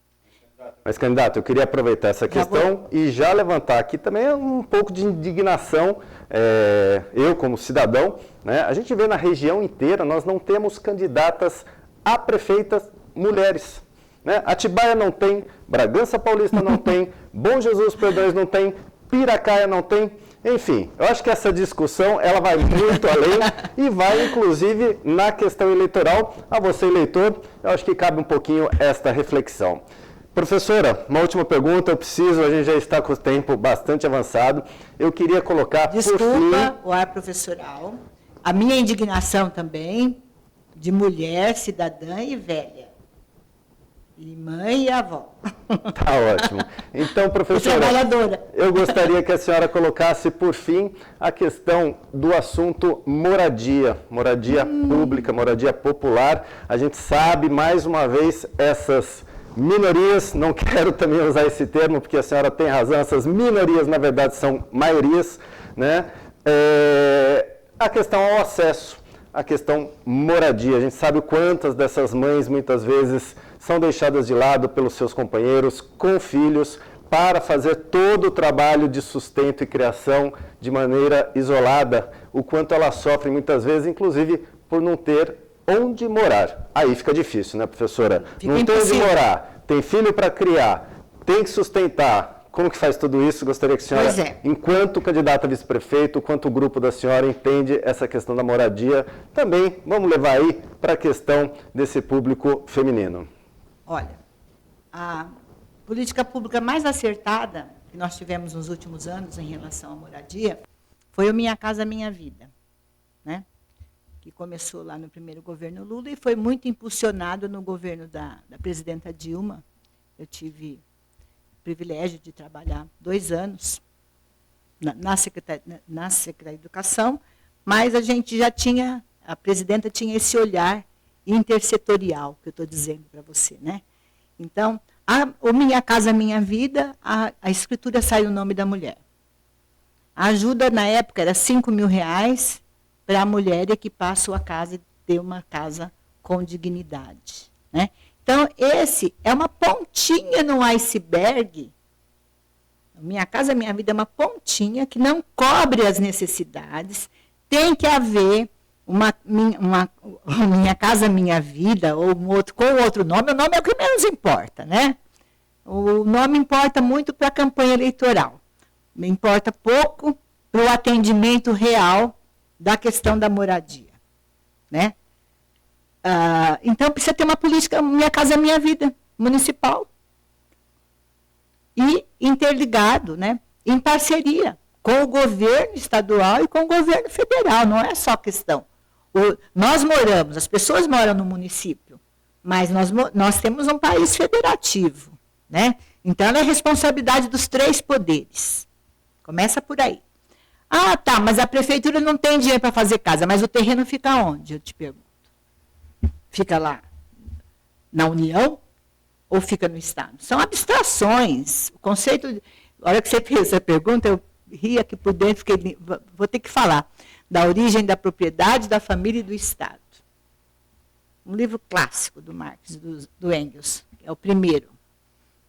Mas, candidato, eu queria aproveitar essa questão e já levantar aqui também um pouco de indignação, eu como cidadão, né, a gente vê na região inteira, nós não temos candidatas a prefeitas mulheres. Né? Atibaia não tem, Bragança Paulista não tem, Bom Jesus Perdões não tem, Piracaia não tem. Enfim, eu acho que essa discussão ela vai muito além e vai, inclusive, na questão eleitoral. A você, eleitor, eu acho que cabe um pouquinho esta reflexão. Professora, uma última pergunta, a gente já está com o tempo bastante avançado. Eu queria colocar, desculpa, por fim... o ar professoral. A minha indignação também, de mulher, cidadã e velha. E mãe e avó. Tá ótimo. Então, professora, eu gostaria que a senhora colocasse, por fim, a questão do assunto moradia. Moradia pública, moradia popular. A gente sabe, mais uma vez, essas minorias, não quero também usar esse termo, porque a senhora tem razão, essas minorias, na verdade, são maiorias, né? A questão ao acesso, a questão moradia. A gente sabe quantas dessas mães, muitas vezes, são deixadas de lado pelos seus companheiros, com filhos, para fazer todo o trabalho de sustento e criação de maneira isolada, o quanto elas sofrem, muitas vezes, inclusive, por não ter onde morar. Aí fica difícil, né, professora? Não tem onde morar, tem filho para criar, tem que sustentar. Como que faz tudo isso? Gostaria que a senhora, enquanto candidata a vice-prefeito, quanto o grupo da senhora entende essa questão da moradia, também vamos levar aí para a questão desse público feminino. Olha, a política pública mais acertada que nós tivemos nos últimos anos em relação à moradia foi o Minha Casa Minha Vida, né? que começou lá no primeiro governo Lula e foi muito impulsionado no governo da presidenta Dilma. Eu tive o privilégio de trabalhar 2 anos na Secretaria de Educação, mas a presidenta tinha esse olhar intersetorial, que eu estou dizendo para você, né? Então, o Minha Casa Minha Vida, a escritura sai no nome da mulher. A ajuda, na época, era R$5.000 para a mulher equipar a sua casa e ter uma casa com dignidade, né? Então, esse é uma pontinha no iceberg. Minha Casa Minha Vida é uma pontinha que não cobre as necessidades. Tem que haver Minha Casa Minha Vida, ou com outro nome. O nome é o que menos importa, né? O nome importa muito para a campanha eleitoral. Importa pouco para o atendimento real da questão da moradia, né? Então, precisa ter uma política Minha Casa Minha Vida, municipal, e interligado, né, em parceria com o governo estadual e com o governo federal. Não é só questão. As pessoas moram no município, mas nós temos um país federativo, né? Então, é responsabilidade dos 3 poderes. Começa por aí. Ah, tá, mas a prefeitura não tem dinheiro para fazer casa, mas o terreno fica onde, eu te pergunto? Fica lá na União ou fica no Estado? São abstrações. O conceito, a hora que você fez essa pergunta, eu ri aqui por dentro, vou ter que falar da origem da propriedade, da família e do Estado. Um livro clássico do Marx, do Engels, que é o primeiro,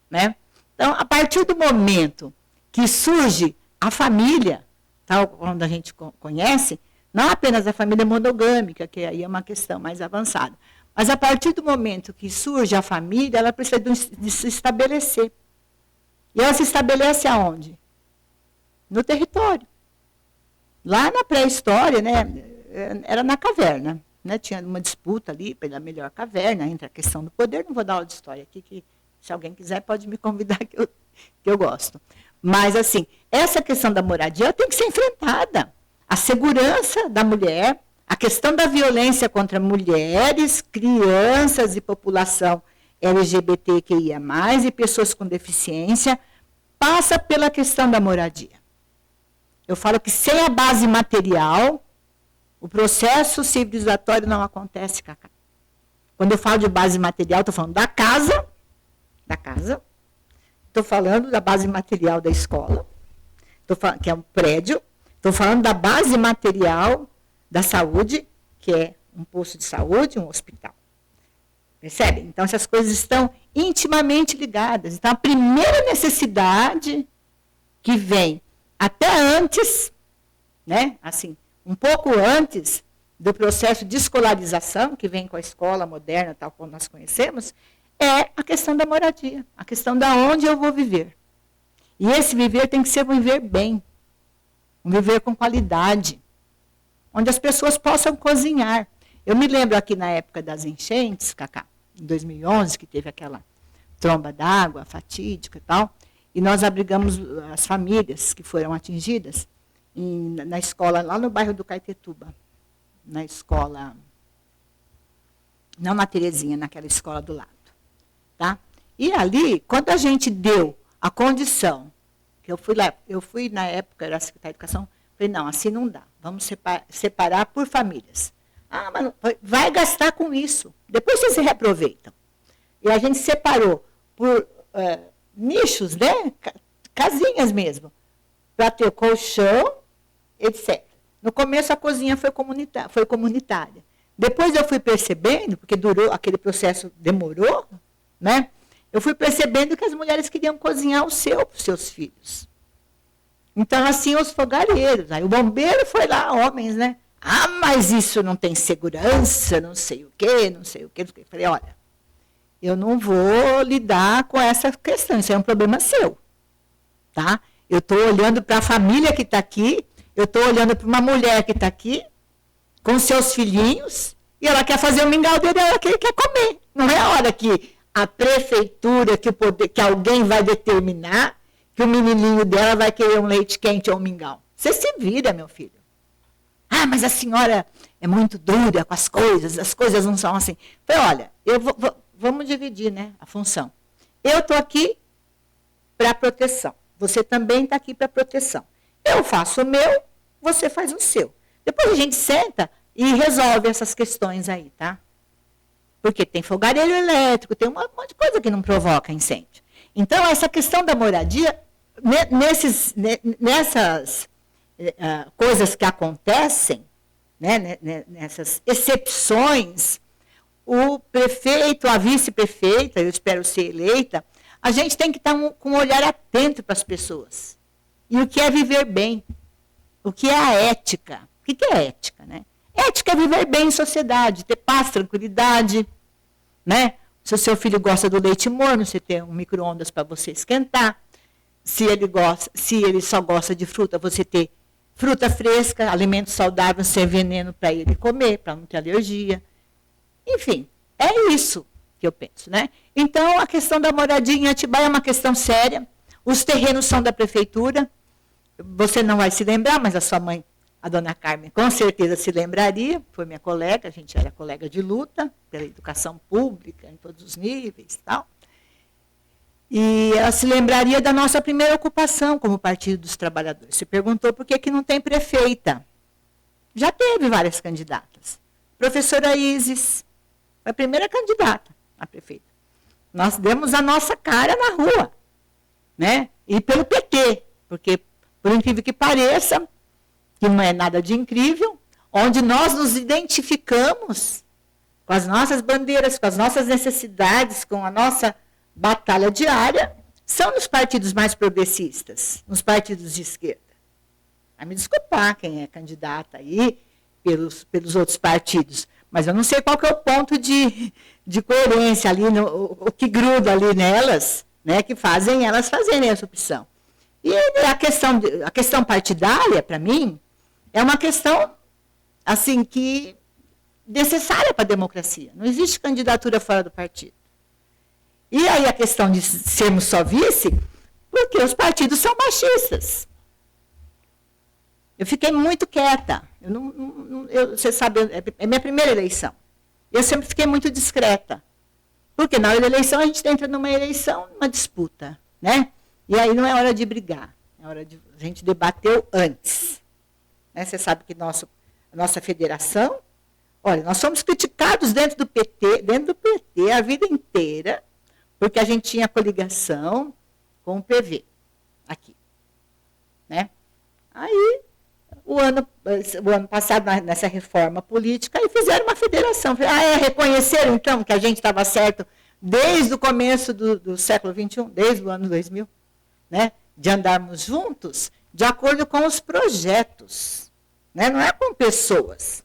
né? Então, a partir do momento que surge a família, tal como a gente conhece, não apenas a família monogâmica, que aí é uma questão mais avançada, mas a partir do momento que surge a família, ela precisa de se estabelecer. E ela se estabelece aonde? No território. Lá na pré-história, né, era na caverna, né, tinha uma disputa ali pela melhor caverna, entre a questão do poder. Não vou dar aula de história aqui, que se alguém quiser pode me convidar, que eu gosto. Mas, assim, essa questão da moradia tem que ser enfrentada. A segurança da mulher, a questão da violência contra mulheres, crianças e população LGBTQIA+, e pessoas com deficiência, passa pela questão da moradia. Eu falo que sem a base material, o processo civilizatório não acontece, Cacá. Quando eu falo de base material, estou falando da casa, estou falando da base material da escola, que é um prédio, estou falando da base material da saúde, que é um posto de saúde, um hospital. Percebe? Então, essas coisas estão intimamente ligadas. Então, a primeira necessidade que vem até antes, né, assim, um pouco antes do processo de escolarização, que vem com a escola moderna, tal como nós conhecemos, é a questão da moradia, a questão de onde eu vou viver. E esse viver tem que ser um viver bem, um viver com qualidade, onde as pessoas possam cozinhar. Eu me lembro aqui na época das enchentes, Cacá, em 2011, que teve aquela tromba d'água fatídica e tal, e nós abrigamos as famílias que foram atingidas na escola, lá no bairro do Caetetuba, na escola, não na Terezinha, naquela escola do lado. Tá? E ali, quando a gente deu a condição, que eu fui na época, era secretária de Educação, falei, não, assim não dá, vamos separar por famílias. Ah, mas vai gastar com isso, depois vocês se reaproveitam. E a gente separou por nichos, né? Casinhas mesmo, para ter colchão, etc. No começo a cozinha foi comunitária. Depois eu fui percebendo, porque aquele processo demorou, né? Eu fui percebendo que as mulheres queriam cozinhar para os seus filhos. Então, assim, os fogareiros. Aí o bombeiro foi lá, homens, né? Ah, mas isso não tem segurança, não sei o quê, não sei o quê. Eu falei, olha, eu não vou lidar com essa questão, isso é um problema seu. Tá? Eu estou olhando para a família que está aqui, eu estou olhando para uma mulher que está aqui, com seus filhinhos, e ela quer fazer o mingau dele, ela quer comer. Não é a hora que a prefeitura, que alguém vai determinar que o menininho dela vai querer um leite quente ou um mingau. Você se vira, meu filho. Ah, mas a senhora é muito dura com as coisas não são assim. Falei, olha, vamos dividir, né, a função. Eu estou aqui para proteção. Você também está aqui para proteção. Eu faço o meu, você faz o seu. Depois a gente senta e resolve essas questões aí, tá? Porque tem fogareiro elétrico, tem um monte de coisa que não provoca incêndio. Então, essa questão da moradia, nessas coisas que acontecem, né, nessas exceções, o prefeito, a vice-prefeita, eu espero ser eleita, a gente tem que estar com um olhar atento para as pessoas. E o que é viver bem? O que é a ética? O que é ética, né? Ética é viver bem em sociedade, ter paz, tranquilidade, né? Se o seu filho gosta do leite morno, você tem um micro-ondas para você esquentar. Se ele só gosta de fruta, você ter fruta fresca, alimento saudável, sem veneno para ele comer, para não ter alergia. Enfim, é isso que eu penso, né? Então, a questão da moradia em Atibaia é uma questão séria. Os terrenos são da prefeitura. Você não vai se lembrar, mas a sua mãe, a dona Carmen, com certeza se lembraria. Foi minha colega, a gente era colega de luta pela educação pública, em todos os níveis e tal. E ela se lembraria da nossa primeira ocupação como Partido dos Trabalhadores. Se perguntou por que não tem prefeita. Já teve várias candidatas. Professora Isis foi a primeira candidata a prefeita. Nós demos a nossa cara na rua, né? E pelo PT, porque, por incrível que pareça, que não é nada de incrível, onde nós nos identificamos com as nossas bandeiras, com as nossas necessidades, com a nossa batalha diária, são nos partidos mais progressistas, nos partidos de esquerda. Vai me desculpar quem é candidata aí pelos outros partidos, mas eu não sei qual que é o ponto de coerência ali, o que gruda ali nelas, né, que fazem elas fazerem essa opção. E a questão partidária, para mim, é uma questão assim, que necessária para a democracia. Não existe candidatura fora do partido. E aí a questão de sermos só vice, porque os partidos são machistas. Eu fiquei muito quieta. Você sabe, é minha primeira eleição. Eu sempre fiquei muito discreta. Porque na hora da eleição a gente entra numa eleição, numa disputa, né? E aí não é hora de brigar. É hora de a gente debateu antes. Né? Você sabe que a nossa federação, olha, nós somos criticados dentro do PT a vida inteira, porque a gente tinha coligação com o PV aqui. Né? Aí, o ano passado, nessa reforma política, aí fizeram uma federação. Reconheceram, então, que a gente estava certo desde o começo do século XXI, desde o ano 2000, né? De andarmos juntos de acordo com os projetos, né? Não é com pessoas.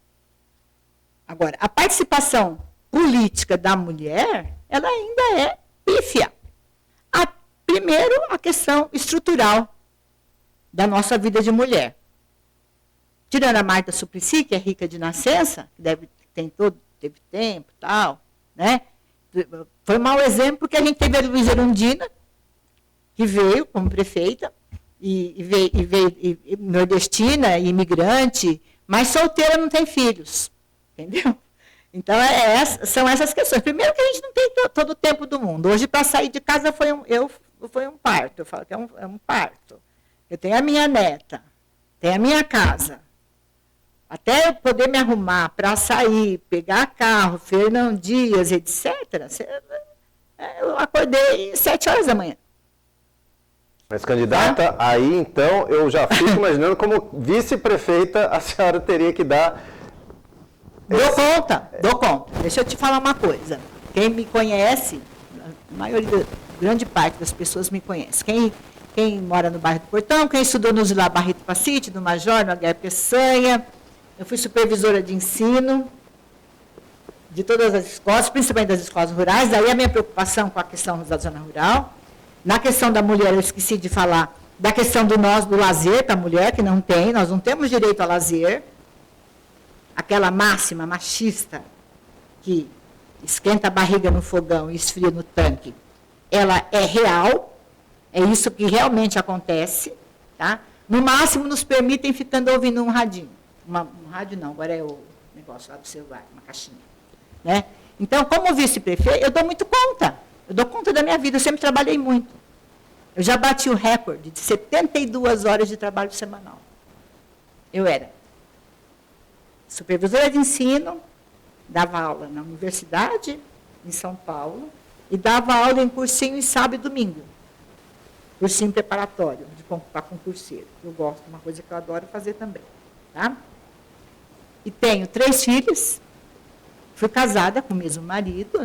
Agora, a participação política da mulher, ela ainda é pífia. Primeiro, a questão estrutural da nossa vida de mulher. Tirando a Marta Suplicy, que é rica de nascença, que teve tempo e tal, né? Foi um mau exemplo, porque a gente teve a Luísa Erundina, que veio como prefeita, e veio nordestina, imigrante, mas solteira não tem filhos. Entendeu? Então, são essas questões. Primeiro que a gente não tem todo o tempo do mundo. Hoje, para sair de casa, foi um parto. Eu falo que é um parto. Eu tenho a minha neta, tenho a minha casa. Até eu poder me arrumar para sair, pegar carro, Fernão Dias, etc., eu acordei às 7 horas da manhã. Mas, candidata, aí, então, eu já fico imaginando como vice-prefeita a senhora teria que dar... Dou conta. Deixa eu te falar uma coisa. Quem me conhece, a maioria, grande parte das pessoas me conhece. Quem mora no bairro do Portão, quem estudou no Zilá Barreto Pacite, no Major, no Aguiar Peçanha. Eu fui supervisora de ensino de todas as escolas, principalmente das escolas rurais. Daí a minha preocupação com a questão da zona rural. Na questão da mulher, eu esqueci de falar da questão do lazer para a mulher, que nós não temos direito a lazer. Aquela máxima machista que esquenta a barriga no fogão e esfria no tanque, ela é real, é isso que realmente acontece, tá? No máximo nos permitem ficando ouvindo um radinho. Um rádio não, agora é o negócio lá do celular, uma caixinha. Né? Então, como vice-prefeito, eu dou muito conta. Eu dou conta da minha vida, eu sempre trabalhei muito. Eu já bati o recorde de 72 horas de trabalho semanal. Eu era supervisora de ensino, dava aula na universidade, em São Paulo, e dava aula em cursinho em sábado e domingo. Cursinho preparatório, para concurseiro. Eu gosto, uma coisa que eu adoro fazer também. Tá? E tenho 3 filhos. Fui casada com o mesmo marido.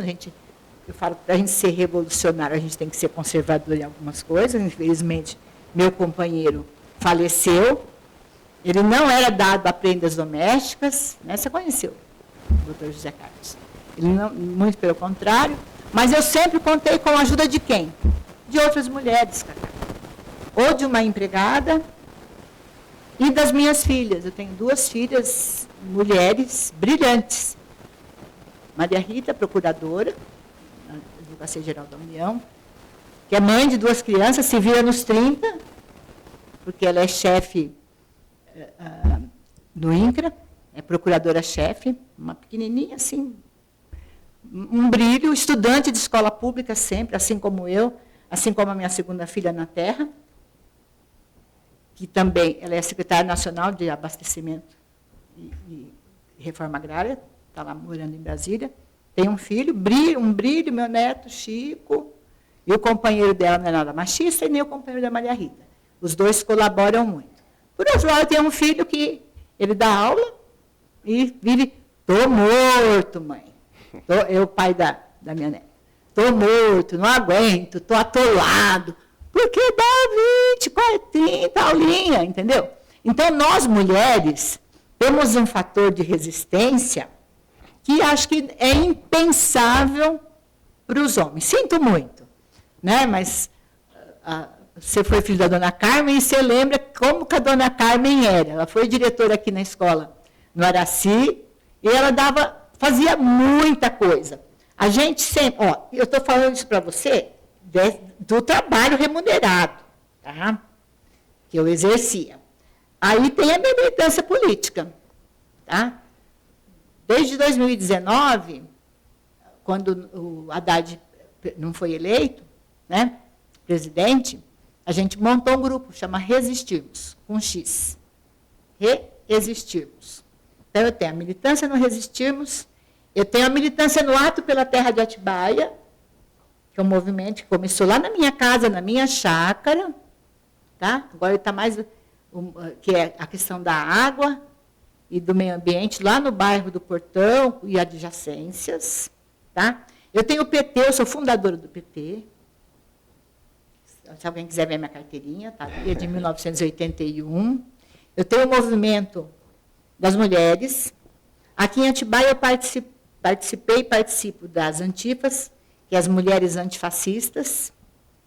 Eu falo que para a gente ser revolucionário, a gente tem que ser conservador em algumas coisas. Infelizmente, meu companheiro faleceu. Ele não era dado a prendas domésticas. Né? Você conheceu o doutor José Carlos. Ele não, muito pelo contrário. Mas eu sempre contei com a ajuda de quem? De outras mulheres, Cacá. Ou de uma empregada e das minhas filhas. Eu tenho 2 filhas, mulheres brilhantes. Maria Rita, procuradora, na Advocacia Geral da União, que é mãe de 2 crianças, se vira nos 30, porque ela é chefe do INCRA, é procuradora-chefe, uma pequenininha assim, um brilho, estudante de escola pública sempre, assim como eu, assim como a minha segunda filha na Terra, que também ela é secretária nacional de abastecimento e reforma agrária, está lá morando em Brasília, tem um filho, um brilho, meu neto, Chico, e o companheiro dela não é nada machista, e nem o companheiro da Maria Rita. Os 2 colaboram muito. Por outro lado, tem um filho que ele dá aula e vive, estou morto, mãe. Eu, pai da minha neta. Estou morto, não aguento, estou atolado. Porque dá 20, 40, 30 aulinha, entendeu? Então, nós mulheres temos um fator de resistência que acho que é impensável para os homens. Sinto muito, né? Mas você foi filho da dona Carmen e você lembra como que a dona Carmen era. Ela foi diretora aqui na escola, no Araci, e ela fazia muita coisa. A gente sempre, eu estou falando isso para você do trabalho remunerado, tá? Que eu exercia. Aí tem a minha militância política, tá? Desde 2019, quando o Haddad não foi eleito, né, presidente, a gente montou um grupo, chama Resistirmos, com X. Resistirmos. Então, eu tenho a militância no Resistirmos, eu tenho a militância no Ato pela Terra de Atibaia, que é um movimento que começou lá na minha casa, na minha chácara, tá? Agora está mais, que é a questão da água e do meio ambiente, lá no bairro do Portão e adjacências, tá? Eu tenho o PT, eu sou fundadora do PT. Se alguém quiser ver minha carteirinha, tá? É de 1981. Eu tenho o movimento das mulheres. Aqui em Atibaia eu participei e participo das Antifas, que é as mulheres antifascistas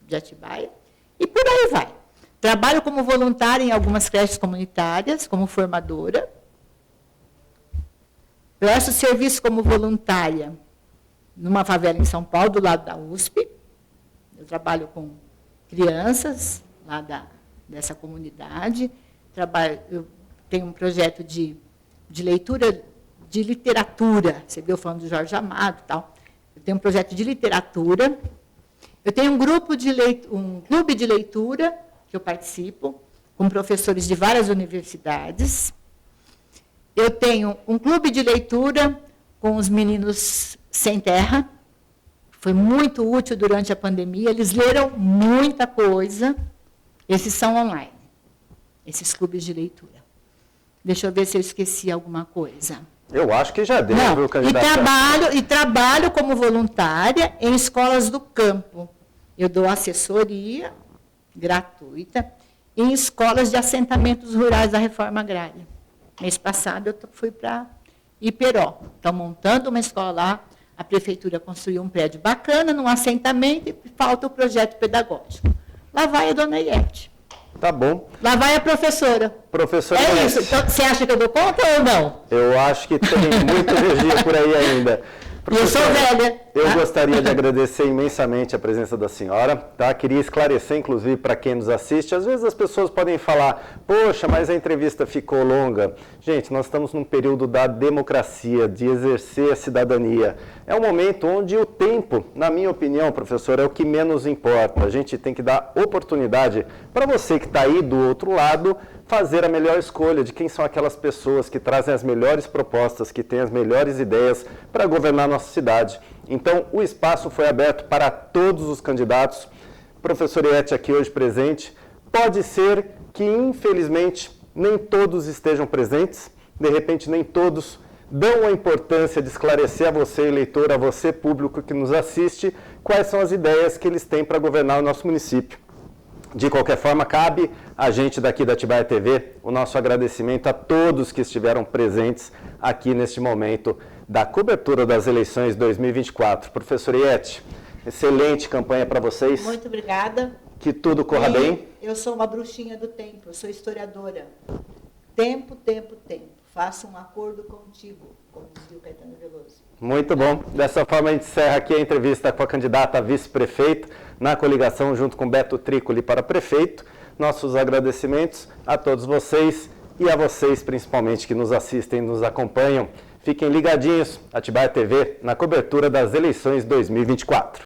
de Atibaia, e por aí vai. Trabalho como voluntária em algumas creches comunitárias, como formadora. Presto serviço como voluntária numa favela em São Paulo, do lado da USP. Eu trabalho com crianças lá dessa comunidade. Eu tenho um projeto de leitura de literatura. Você viu falando do Jorge Amado e tal. Eu tenho um projeto de literatura. Eu tenho um clube de leitura que eu participo, com professores de várias universidades. Eu tenho um clube de leitura com os meninos sem terra. Foi muito útil durante a pandemia. Eles leram muita coisa. Esses são online, esses clubes de leitura. Deixa eu ver se eu esqueci alguma coisa. Eu acho que já deu, viu, candidata? E trabalho como voluntária em escolas do campo. Eu dou assessoria gratuita em escolas de assentamentos rurais da reforma agrária. Mês passado eu fui para Iperó. Estão montando uma escola lá, a prefeitura construiu um prédio bacana, num assentamento, e falta o projeto pedagógico. Lá vai a dona Iete. Tá bom. Lá vai a professora. Professora isso. Então, você acha que eu dou conta ou não? Eu acho que tem muita energia por aí ainda. E eu sou velha. Eu gostaria de agradecer imensamente a presença da senhora, tá? Queria esclarecer, inclusive, para quem nos assiste, às vezes as pessoas podem falar, poxa, mas a entrevista ficou longa. Gente, nós estamos num período da democracia, de exercer a cidadania. É um momento onde o tempo, na minha opinião, professor, é o que menos importa. A gente tem que dar oportunidade para você que está aí do outro lado, fazer a melhor escolha de quem são aquelas pessoas que trazem as melhores propostas, que têm as melhores ideias para governar nossa cidade. Então, o espaço foi aberto para todos os candidatos. Professor Iete aqui hoje presente. Pode ser que, infelizmente, nem todos estejam presentes, de repente nem todos dão a importância de esclarecer a você, eleitor, a você, público que nos assiste, quais são as ideias que eles têm para governar o nosso município. De qualquer forma, cabe a gente daqui da Atibaia TV o nosso agradecimento a todos que estiveram presentes aqui neste momento da cobertura das eleições 2024. Professor Iete, excelente campanha para vocês. Muito obrigada. Que tudo corra bem. Eu sou uma bruxinha do tempo, eu sou historiadora. Tempo, tempo, tempo. Faça um acordo contigo, como dizia o Caetano Veloso. Muito bom. Dessa forma, a gente encerra aqui a entrevista com a candidata a vice-prefeito, na coligação junto com Beto Trícoli para prefeito. Nossos agradecimentos a todos vocês e a vocês, principalmente, que nos assistem e nos acompanham. Fiquem ligadinhos, Atibaia TV, na cobertura das eleições 2024.